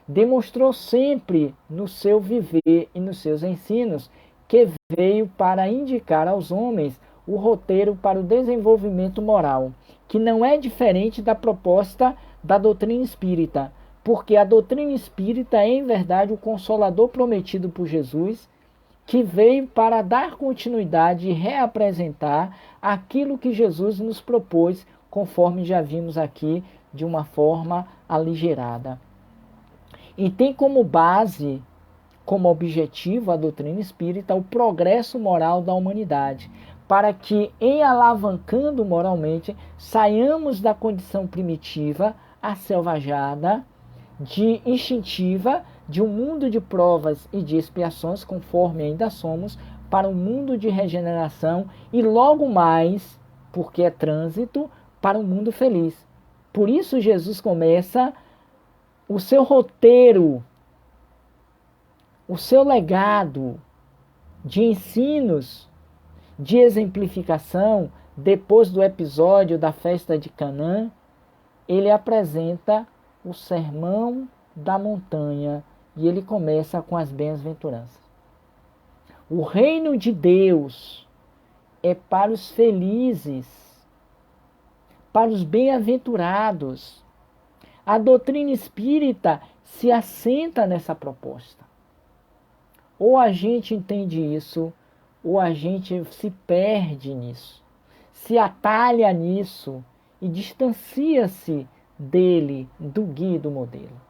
demonstrou sempre no seu viver e nos seus ensinos que veio para indicar aos homens o roteiro para o desenvolvimento moral, que não é diferente da proposta da doutrina espírita, porque a doutrina espírita é, em verdade, o consolador prometido por Jesus, que veio para dar continuidade e reapresentar aquilo que Jesus nos propôs, conforme já vimos aqui, de uma forma aligerada. E tem como base, como objetivo, a doutrina espírita, o progresso moral da humanidade, para que, em alavancando moralmente, saiamos da condição primitiva, aselvajada, de instintiva, de um mundo de provas e de expiações, conforme ainda somos, para um mundo de regeneração e logo mais, porque é trânsito, para um mundo feliz. Por isso Jesus começa o seu roteiro, o seu legado de ensinos, de exemplificação, depois do episódio da festa de Canaã, ele apresenta o sermão da montanha e ele começa com as bem-aventuranças. O reino de Deus é para os felizes, para os bem-aventurados. A doutrina espírita se assenta nessa proposta. Ou a gente entende isso, ou a gente se perde nisso, se atalha nisso e distancia-se dele, do guia e do modelo.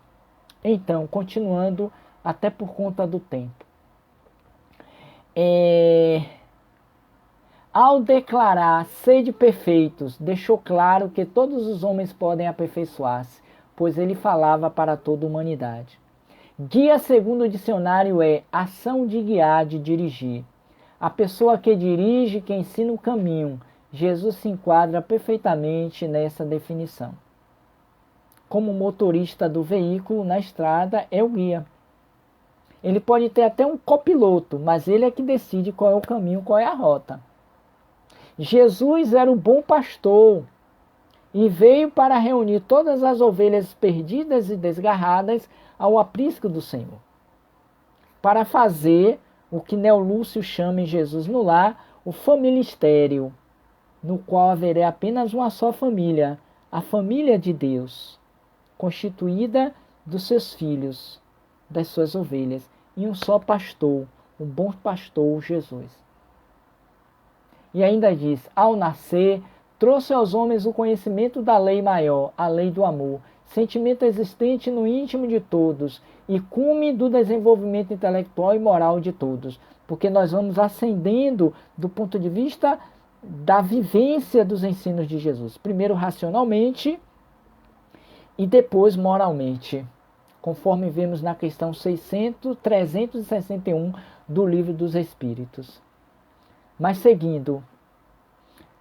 Então, continuando, até por conta do tempo. Ao declarar sede perfeitos, deixou claro que todos os homens podem aperfeiçoar-se, pois ele falava para toda a humanidade. Guia, segundo o dicionário, é ação de guiar, de dirigir. A pessoa que dirige, que ensina o caminho. Jesus se enquadra perfeitamente nessa definição. Como motorista do veículo na estrada é o guia. Ele pode ter até um copiloto, mas ele é que decide qual é o caminho, qual é a rota. Jesus era o bom pastor e veio para reunir todas as ovelhas perdidas e desgarradas ao aprisco do Senhor, para fazer o que Neo Lúcio chama em Jesus no Lar o familistério, no qual haverá apenas uma só família, a família de Deus, constituída dos seus filhos, das suas ovelhas, e um só pastor, o bom pastor Jesus. E ainda diz: ao nascer, trouxe aos homens o conhecimento da lei maior, a lei do amor, sentimento existente no íntimo de todos e cume do desenvolvimento intelectual e moral de todos, porque nós vamos ascendendo do ponto de vista da vivência dos ensinos de Jesus, primeiro racionalmente e depois moralmente, conforme vemos na questão 361 do Livro dos Espíritos. Mas seguindo,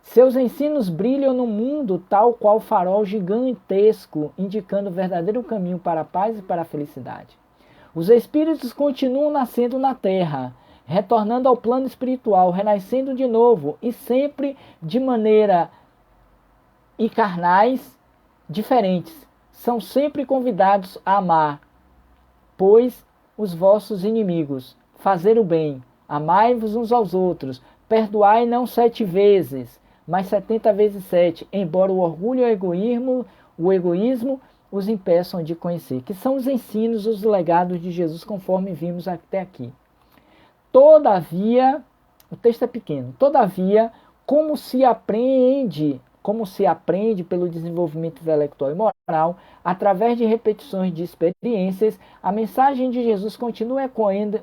seus ensinos brilham no mundo tal qual farol gigantesco, indicando o verdadeiro caminho para a paz e para a felicidade. Os espíritos continuam nascendo na Terra, retornando ao plano espiritual, renascendo de novo e sempre de maneira e carnais diferentes. São sempre convidados a amar, pois os vossos inimigos, fazer o bem, amai-vos uns aos outros, perdoai não 7 vezes, mas 70 vezes 7, embora o orgulho e o egoísmo os impeçam de conhecer, que são os ensinos, os legados de Jesus, conforme vimos até aqui. Todavia, o texto é pequeno, todavia, como se aprende pelo desenvolvimento intelectual e moral, através de repetições de experiências, a mensagem de Jesus continua ecoando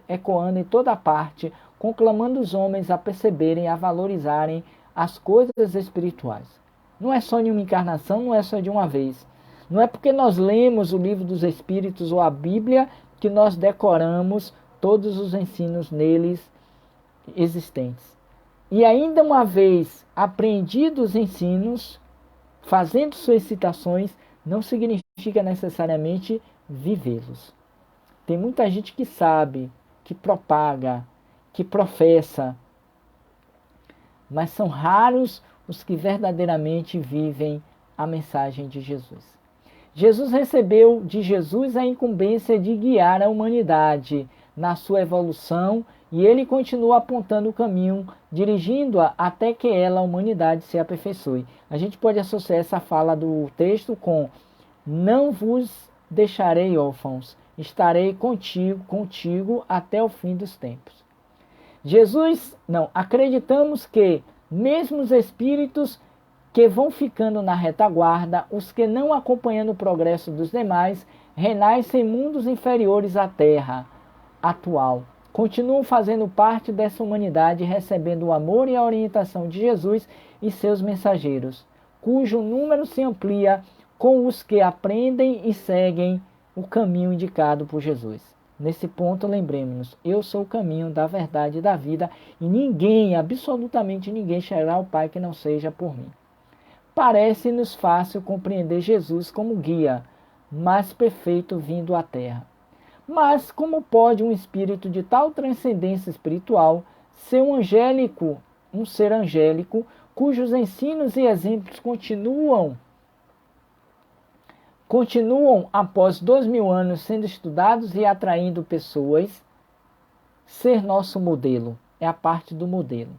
em toda parte, conclamando os homens a perceberem, a valorizarem as coisas espirituais. Não é só em uma encarnação, não é só de uma vez. Não é porque nós lemos o livro dos Espíritos ou a Bíblia que nós decoramos todos os ensinos neles existentes. E ainda uma vez apreendidos os ensinos, fazendo suas citações, não significa necessariamente vivê-los. Tem muita gente que sabe, que propaga, que professa, mas são raros os que verdadeiramente vivem a mensagem de Jesus. Jesus recebeu de Jesus a incumbência de guiar a humanidade na sua evolução e ele continua apontando o caminho, dirigindo-a até que ela, a humanidade, se aperfeiçoe. A gente pode associar essa fala do texto com: não vos deixarei órfãos, estarei contigo até o fim dos tempos. Acreditamos que mesmo os espíritos que vão ficando na retaguarda, os que não acompanhando o progresso dos demais, renascem em mundos inferiores à Terra atual. Continuam fazendo parte dessa humanidade, recebendo o amor e a orientação de Jesus e seus mensageiros, cujo número se amplia com os que aprendem e seguem o caminho indicado por Jesus. Nesse ponto, lembremos-nos, eu sou o caminho da verdade e da vida, e ninguém, absolutamente ninguém, chegará ao Pai que não seja por mim. Parece-nos fácil compreender Jesus como guia, mais perfeito vindo à Terra. Mas como pode um espírito de tal transcendência espiritual ser um ser angélico, cujos ensinos e exemplos continuam após 2000 anos sendo estudados e atraindo pessoas, ser nosso modelo? É a parte do modelo.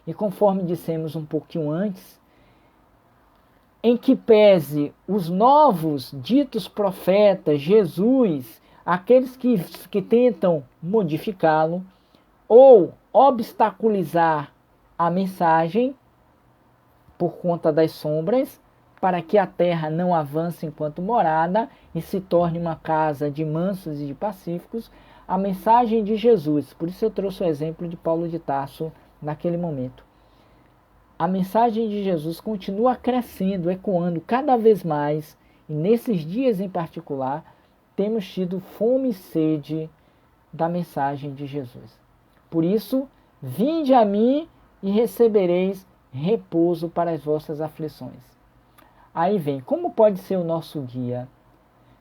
E conforme dissemos um pouquinho antes, em que pese os novos ditos profetas, Jesus, aqueles que tentam modificá-lo ou obstaculizar a mensagem por conta das sombras, para que a terra não avance enquanto morada e se torne uma casa de mansos e de pacíficos, a mensagem de Jesus, por isso eu trouxe o exemplo de Paulo de Tarso naquele momento. A mensagem de Jesus continua crescendo, ecoando cada vez mais, e nesses dias em particular, temos tido fome e sede da mensagem de Jesus. Por isso, vinde a mim e recebereis repouso para as vossas aflições. Aí vem, como pode ser o nosso guia?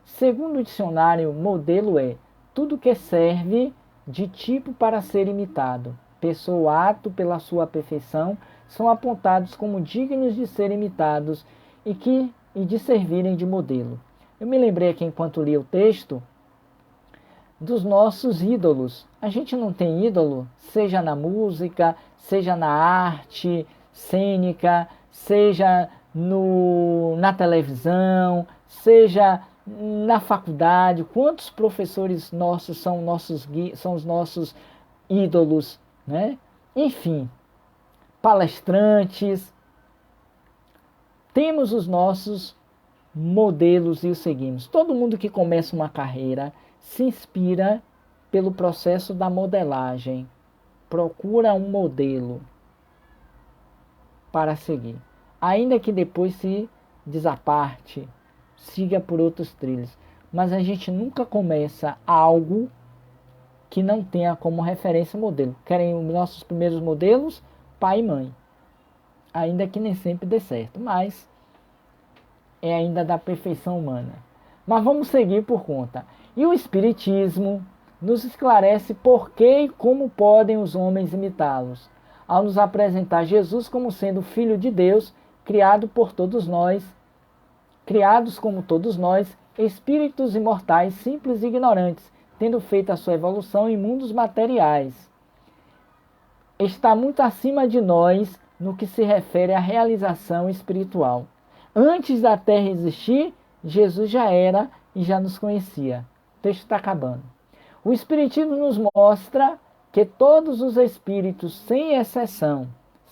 Segundo o dicionário, modelo é tudo que serve de tipo para ser imitado. Pessoa ou ato pela sua perfeição são apontados como dignos de ser imitados e de servirem de modelo. Eu me lembrei aqui, enquanto li o texto, dos nossos ídolos. A gente não tem ídolo, seja na música, seja na arte cênica, seja na televisão, seja na faculdade. Quantos professores nossos são os nossos ídolos, né? Enfim, palestrantes. Temos os nossos modelos e os seguimos. Todo mundo que começa uma carreira se inspira pelo processo da modelagem. Procura um modelo para seguir. Ainda que depois se desaparte, siga por outros trilhos. Mas a gente nunca começa algo que não tenha como referência modelo. Querem os nossos primeiros modelos? Pai e mãe. Ainda que nem sempre dê certo, mas é ainda da perfeição humana. Mas vamos seguir por conta. E o Espiritismo nos esclarece por que e como podem os homens imitá-los, ao nos apresentar Jesus como sendo Filho de Deus, criado por todos nós, criados como todos nós, espíritos imortais, simples e ignorantes, tendo feito a sua evolução em mundos materiais. Está muito acima de nós no que se refere à realização espiritual. Antes da Terra existir, Jesus já era e já nos conhecia. O texto está acabando. O Espiritismo nos mostra que todos os espíritos, sem exceção,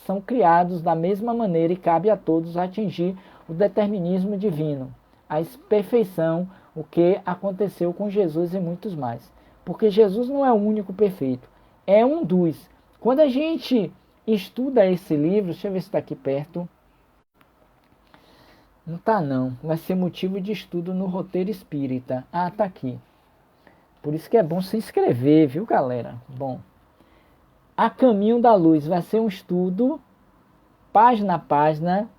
são criados da mesma maneira e cabe a todos atingir o determinismo divino, a perfeição, o que aconteceu com Jesus e muitos mais. Porque Jesus não é o único perfeito, é um dos. Quando a gente estuda esse livro, deixa eu ver se está aqui perto. Não está não, vai ser motivo de estudo no roteiro espírita. Ah, está aqui. Por isso que é bom se inscrever, viu, galera? Bom, A Caminho da Luz vai ser um estudo, página a página,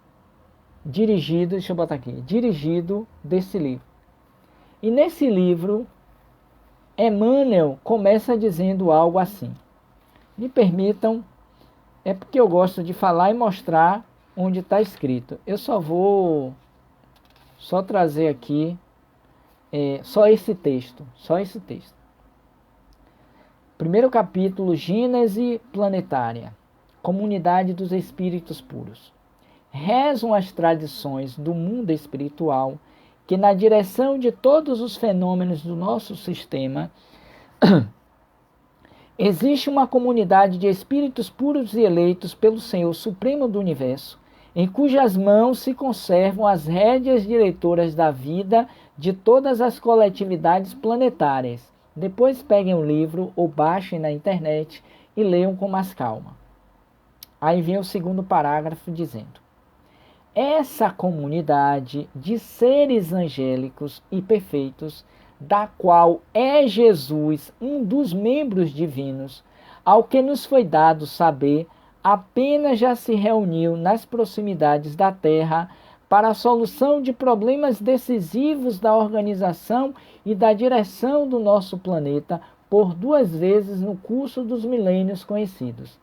dirigido, deixa eu botar aqui, dirigido desse livro. E nesse livro, Emmanuel começa dizendo algo assim. Me permitam, é porque eu gosto de falar e mostrar onde está escrito. Eu só vou trazer aqui só esse texto. Primeiro capítulo, Gênese Planetária, Comunidade dos Espíritos Puros. Rezam as tradições do mundo espiritual que, na direção de todos os fenômenos do nosso sistema, existe uma comunidade de espíritos puros e eleitos pelo Senhor Supremo do Universo, em cujas mãos se conservam as rédeas diretoras da vida de todas as coletividades planetárias. Depois peguem o livro ou baixem na internet e leiam com mais calma. Aí vem o segundo parágrafo dizendo: essa comunidade de seres angélicos e perfeitos, da qual é Jesus um dos membros divinos, ao que nos foi dado saber, apenas já se reuniu nas proximidades da Terra para a solução de problemas decisivos da organização e da direção do nosso planeta por 2 vezes no curso dos milênios conhecidos.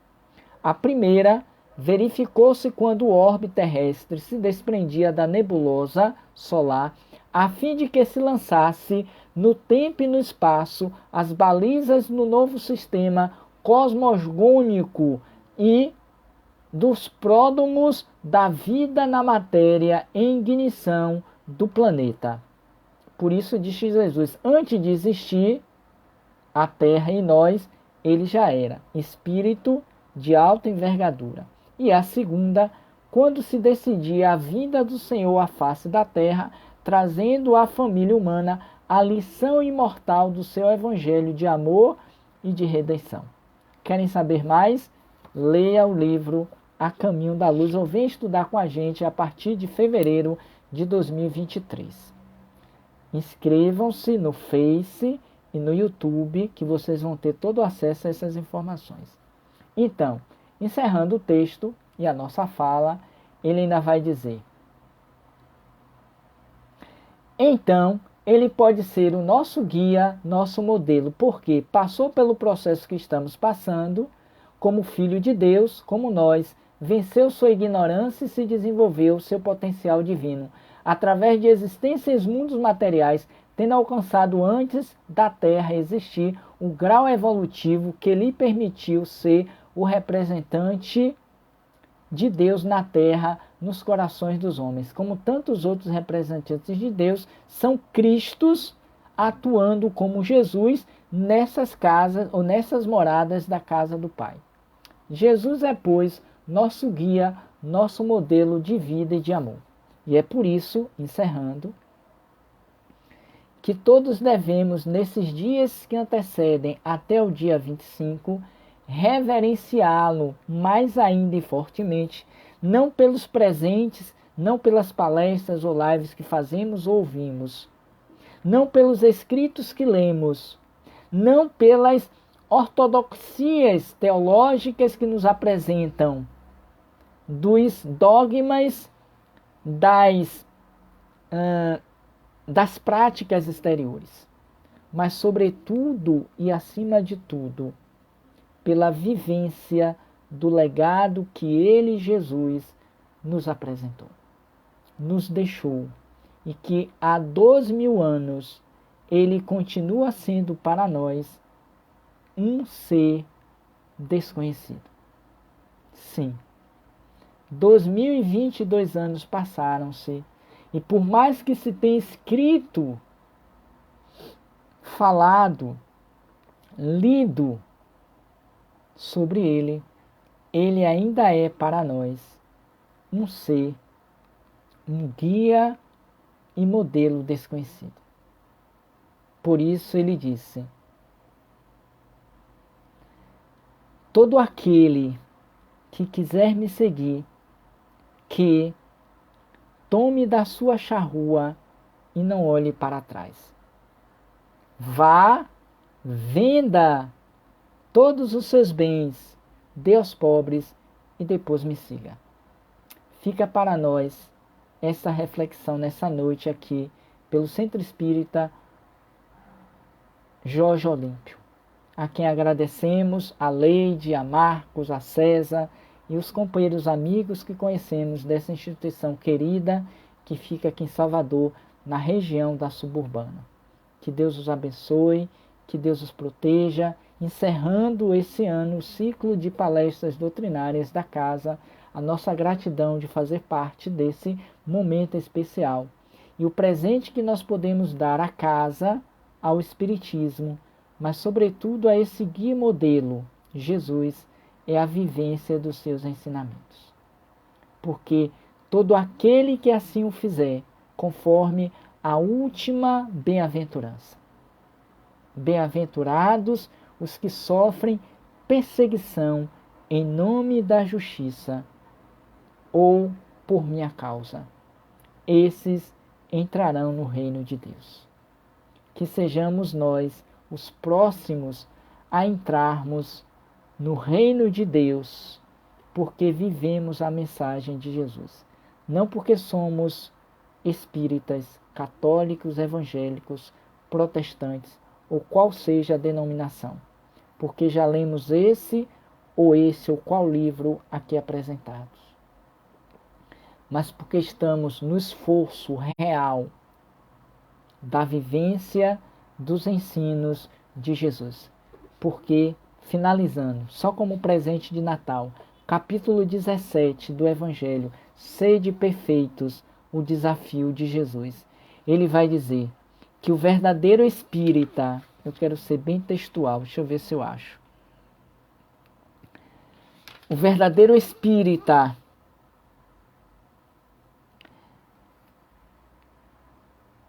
A primeira verificou-se quando o orbe terrestre se desprendia da nebulosa solar, a fim de que se lançasse no tempo e no espaço as balizas no novo sistema cosmogônico e dos pródomos da vida na matéria em ignição do planeta. Por isso disse Jesus, antes de existir a Terra e nós, ele já era espírito de alta envergadura. E a segunda, quando se decidia a vinda do Senhor à face da Terra, trazendo à família humana a lição imortal do seu evangelho de amor e de redenção. Querem saber mais? Leia o livro A Caminho da Luz ou venha estudar com a gente a partir de fevereiro de 2023. Inscrevam-se no Face e no YouTube, que vocês vão ter todo acesso a essas informações. Então, encerrando o texto e a nossa fala, ele ainda vai dizer: então, ele pode ser o nosso guia, nosso modelo, porque passou pelo processo que estamos passando, como filho de Deus, como nós, venceu sua ignorância e se desenvolveu seu potencial divino, através de existências em mundos materiais, tendo alcançado antes da Terra existir o grau evolutivo que lhe permitiu ser o representante de Deus na Terra, nos corações dos homens. Como tantos outros representantes de Deus, são Cristos atuando como Jesus nessas casas ou nessas moradas da casa do Pai. Jesus é, pois, nosso guia, nosso modelo de vida e de amor. E é por isso, encerrando, que todos devemos, nesses dias que antecedem até o dia 25, reverenciá-lo mais ainda e fortemente, não pelos presentes, não pelas palestras ou lives que fazemos ou ouvimos, não pelos escritos que lemos, não pelas ortodoxias teológicas que nos apresentam, dos dogmas, das práticas exteriores. mas sobretudo e acima de tudo, pela vivência do legado que ele, Jesus, nos apresentou, nos deixou, e que há 2000 anos ele continua sendo para nós um ser desconhecido. Sim, 2022 anos passaram-se, e por mais que se tenha escrito, falado, lido sobre ele, ele ainda é para nós um ser, um guia e modelo desconhecido. Por isso ele disse: todo aquele que quiser me seguir, que tome da sua charrua e não olhe para trás. Vá, venda todos os seus bens, dê aos pobres e depois me siga. Fica para nós essa reflexão nessa noite aqui, pelo Centro Espírita Jorge Olímpio, a quem agradecemos, a Leide, a Marcos, a César e os companheiros amigos que conhecemos dessa instituição querida que fica aqui em Salvador, na região da suburbana. Que Deus os abençoe, que Deus os proteja, encerrando esse ano o ciclo de palestras doutrinárias da casa, a nossa gratidão de fazer parte desse momento especial. E o presente que nós podemos dar à casa, ao Espiritismo, mas sobretudo a esse guia modelo, Jesus, é a vivência dos seus ensinamentos. Porque todo aquele que assim o fizer, conforme a última bem-aventurança. Bem-aventurados os que sofrem perseguição em nome da justiça ou por minha causa. Esses entrarão no reino de Deus. Que sejamos nós os próximos a entrarmos no reino de Deus, porque vivemos a mensagem de Jesus. Não porque somos espíritas, católicos, evangélicos, protestantes, ou qual seja a denominação, porque já lemos esse ou qual livro aqui apresentados, mas porque estamos no esforço real da vivência dos ensinos de Jesus. Porque, finalizando, só como presente de Natal, capítulo 17 do Evangelho, sede perfeitos, o desafio de Jesus. Ele vai dizer que o verdadeiro espírita, eu quero ser bem textual, deixa eu ver se eu acho. O verdadeiro espírita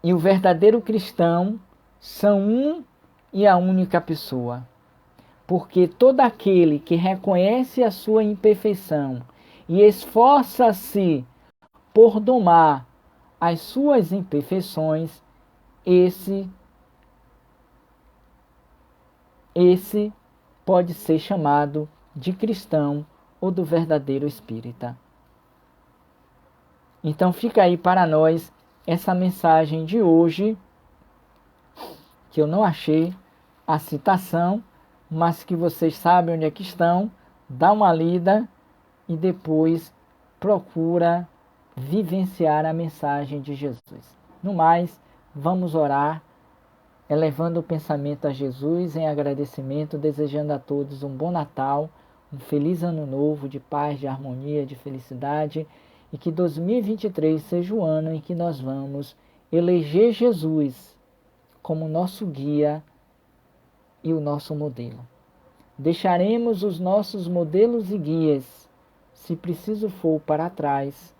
e o verdadeiro cristão são um e a única pessoa. Porque todo aquele que reconhece a sua imperfeição e esforça-se por domar as suas imperfeições, esse pode ser chamado de cristão ou do verdadeiro espírita. Então fica aí para nós essa mensagem de hoje, que eu não achei a citação, mas que vocês sabem onde é que estão, dá uma lida e depois procura vivenciar a mensagem de Jesus. No mais, vamos orar, elevando o pensamento a Jesus em agradecimento, desejando a todos um bom Natal, um feliz ano novo de paz, de harmonia, de felicidade, e que 2023 seja o ano em que nós vamos eleger Jesus como nosso guia e o nosso modelo. Deixaremos os nossos modelos e guias, se preciso for, para trás,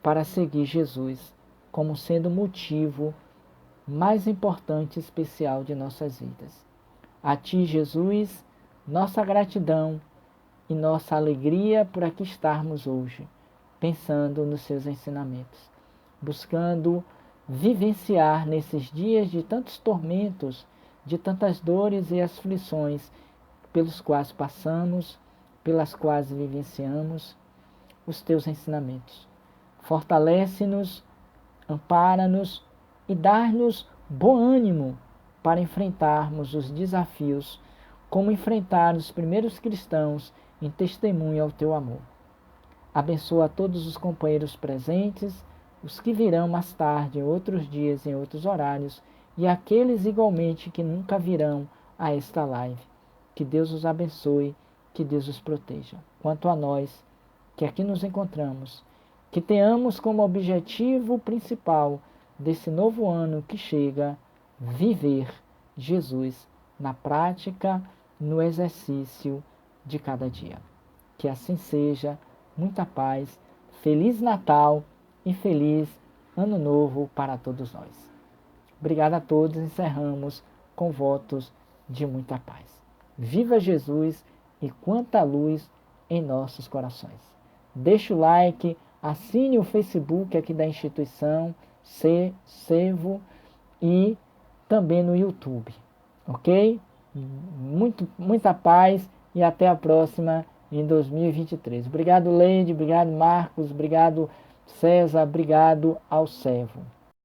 para seguir Jesus como sendo o motivo mais importante e especial de nossas vidas. A Ti, Jesus, nossa gratidão e nossa alegria por aqui estarmos hoje, pensando nos Seus ensinamentos, buscando vivenciar nesses dias de tantos tormentos, de tantas dores e aflições pelos quais passamos, pelas quais vivenciamos, os Teus ensinamentos. Fortalece-nos, ampara-nos e dá-nos bom ânimo para enfrentarmos os desafios, como enfrentaram os primeiros cristãos em testemunho ao teu amor. Abençoa todos os companheiros presentes, os que virão mais tarde, em outros dias, em outros horários, e aqueles igualmente que nunca virão a esta live. Que Deus os abençoe, que Deus os proteja. Quanto a nós, que aqui nos encontramos, que tenhamos como objetivo principal desse novo ano que chega, viver Jesus na prática, no exercício de cada dia. Que assim seja. Muita paz, Feliz Natal e Feliz Ano Novo para todos nós. Obrigado a todos, encerramos com votos de muita paz. Viva Jesus e quanta luz em nossos corações. Deixe o like, assine o Facebook aqui da instituição, Servo, e também no YouTube, ok? Muita paz e até a próxima em 2023. Obrigado, Leide, obrigado, Marcos, obrigado, César, obrigado ao Servo.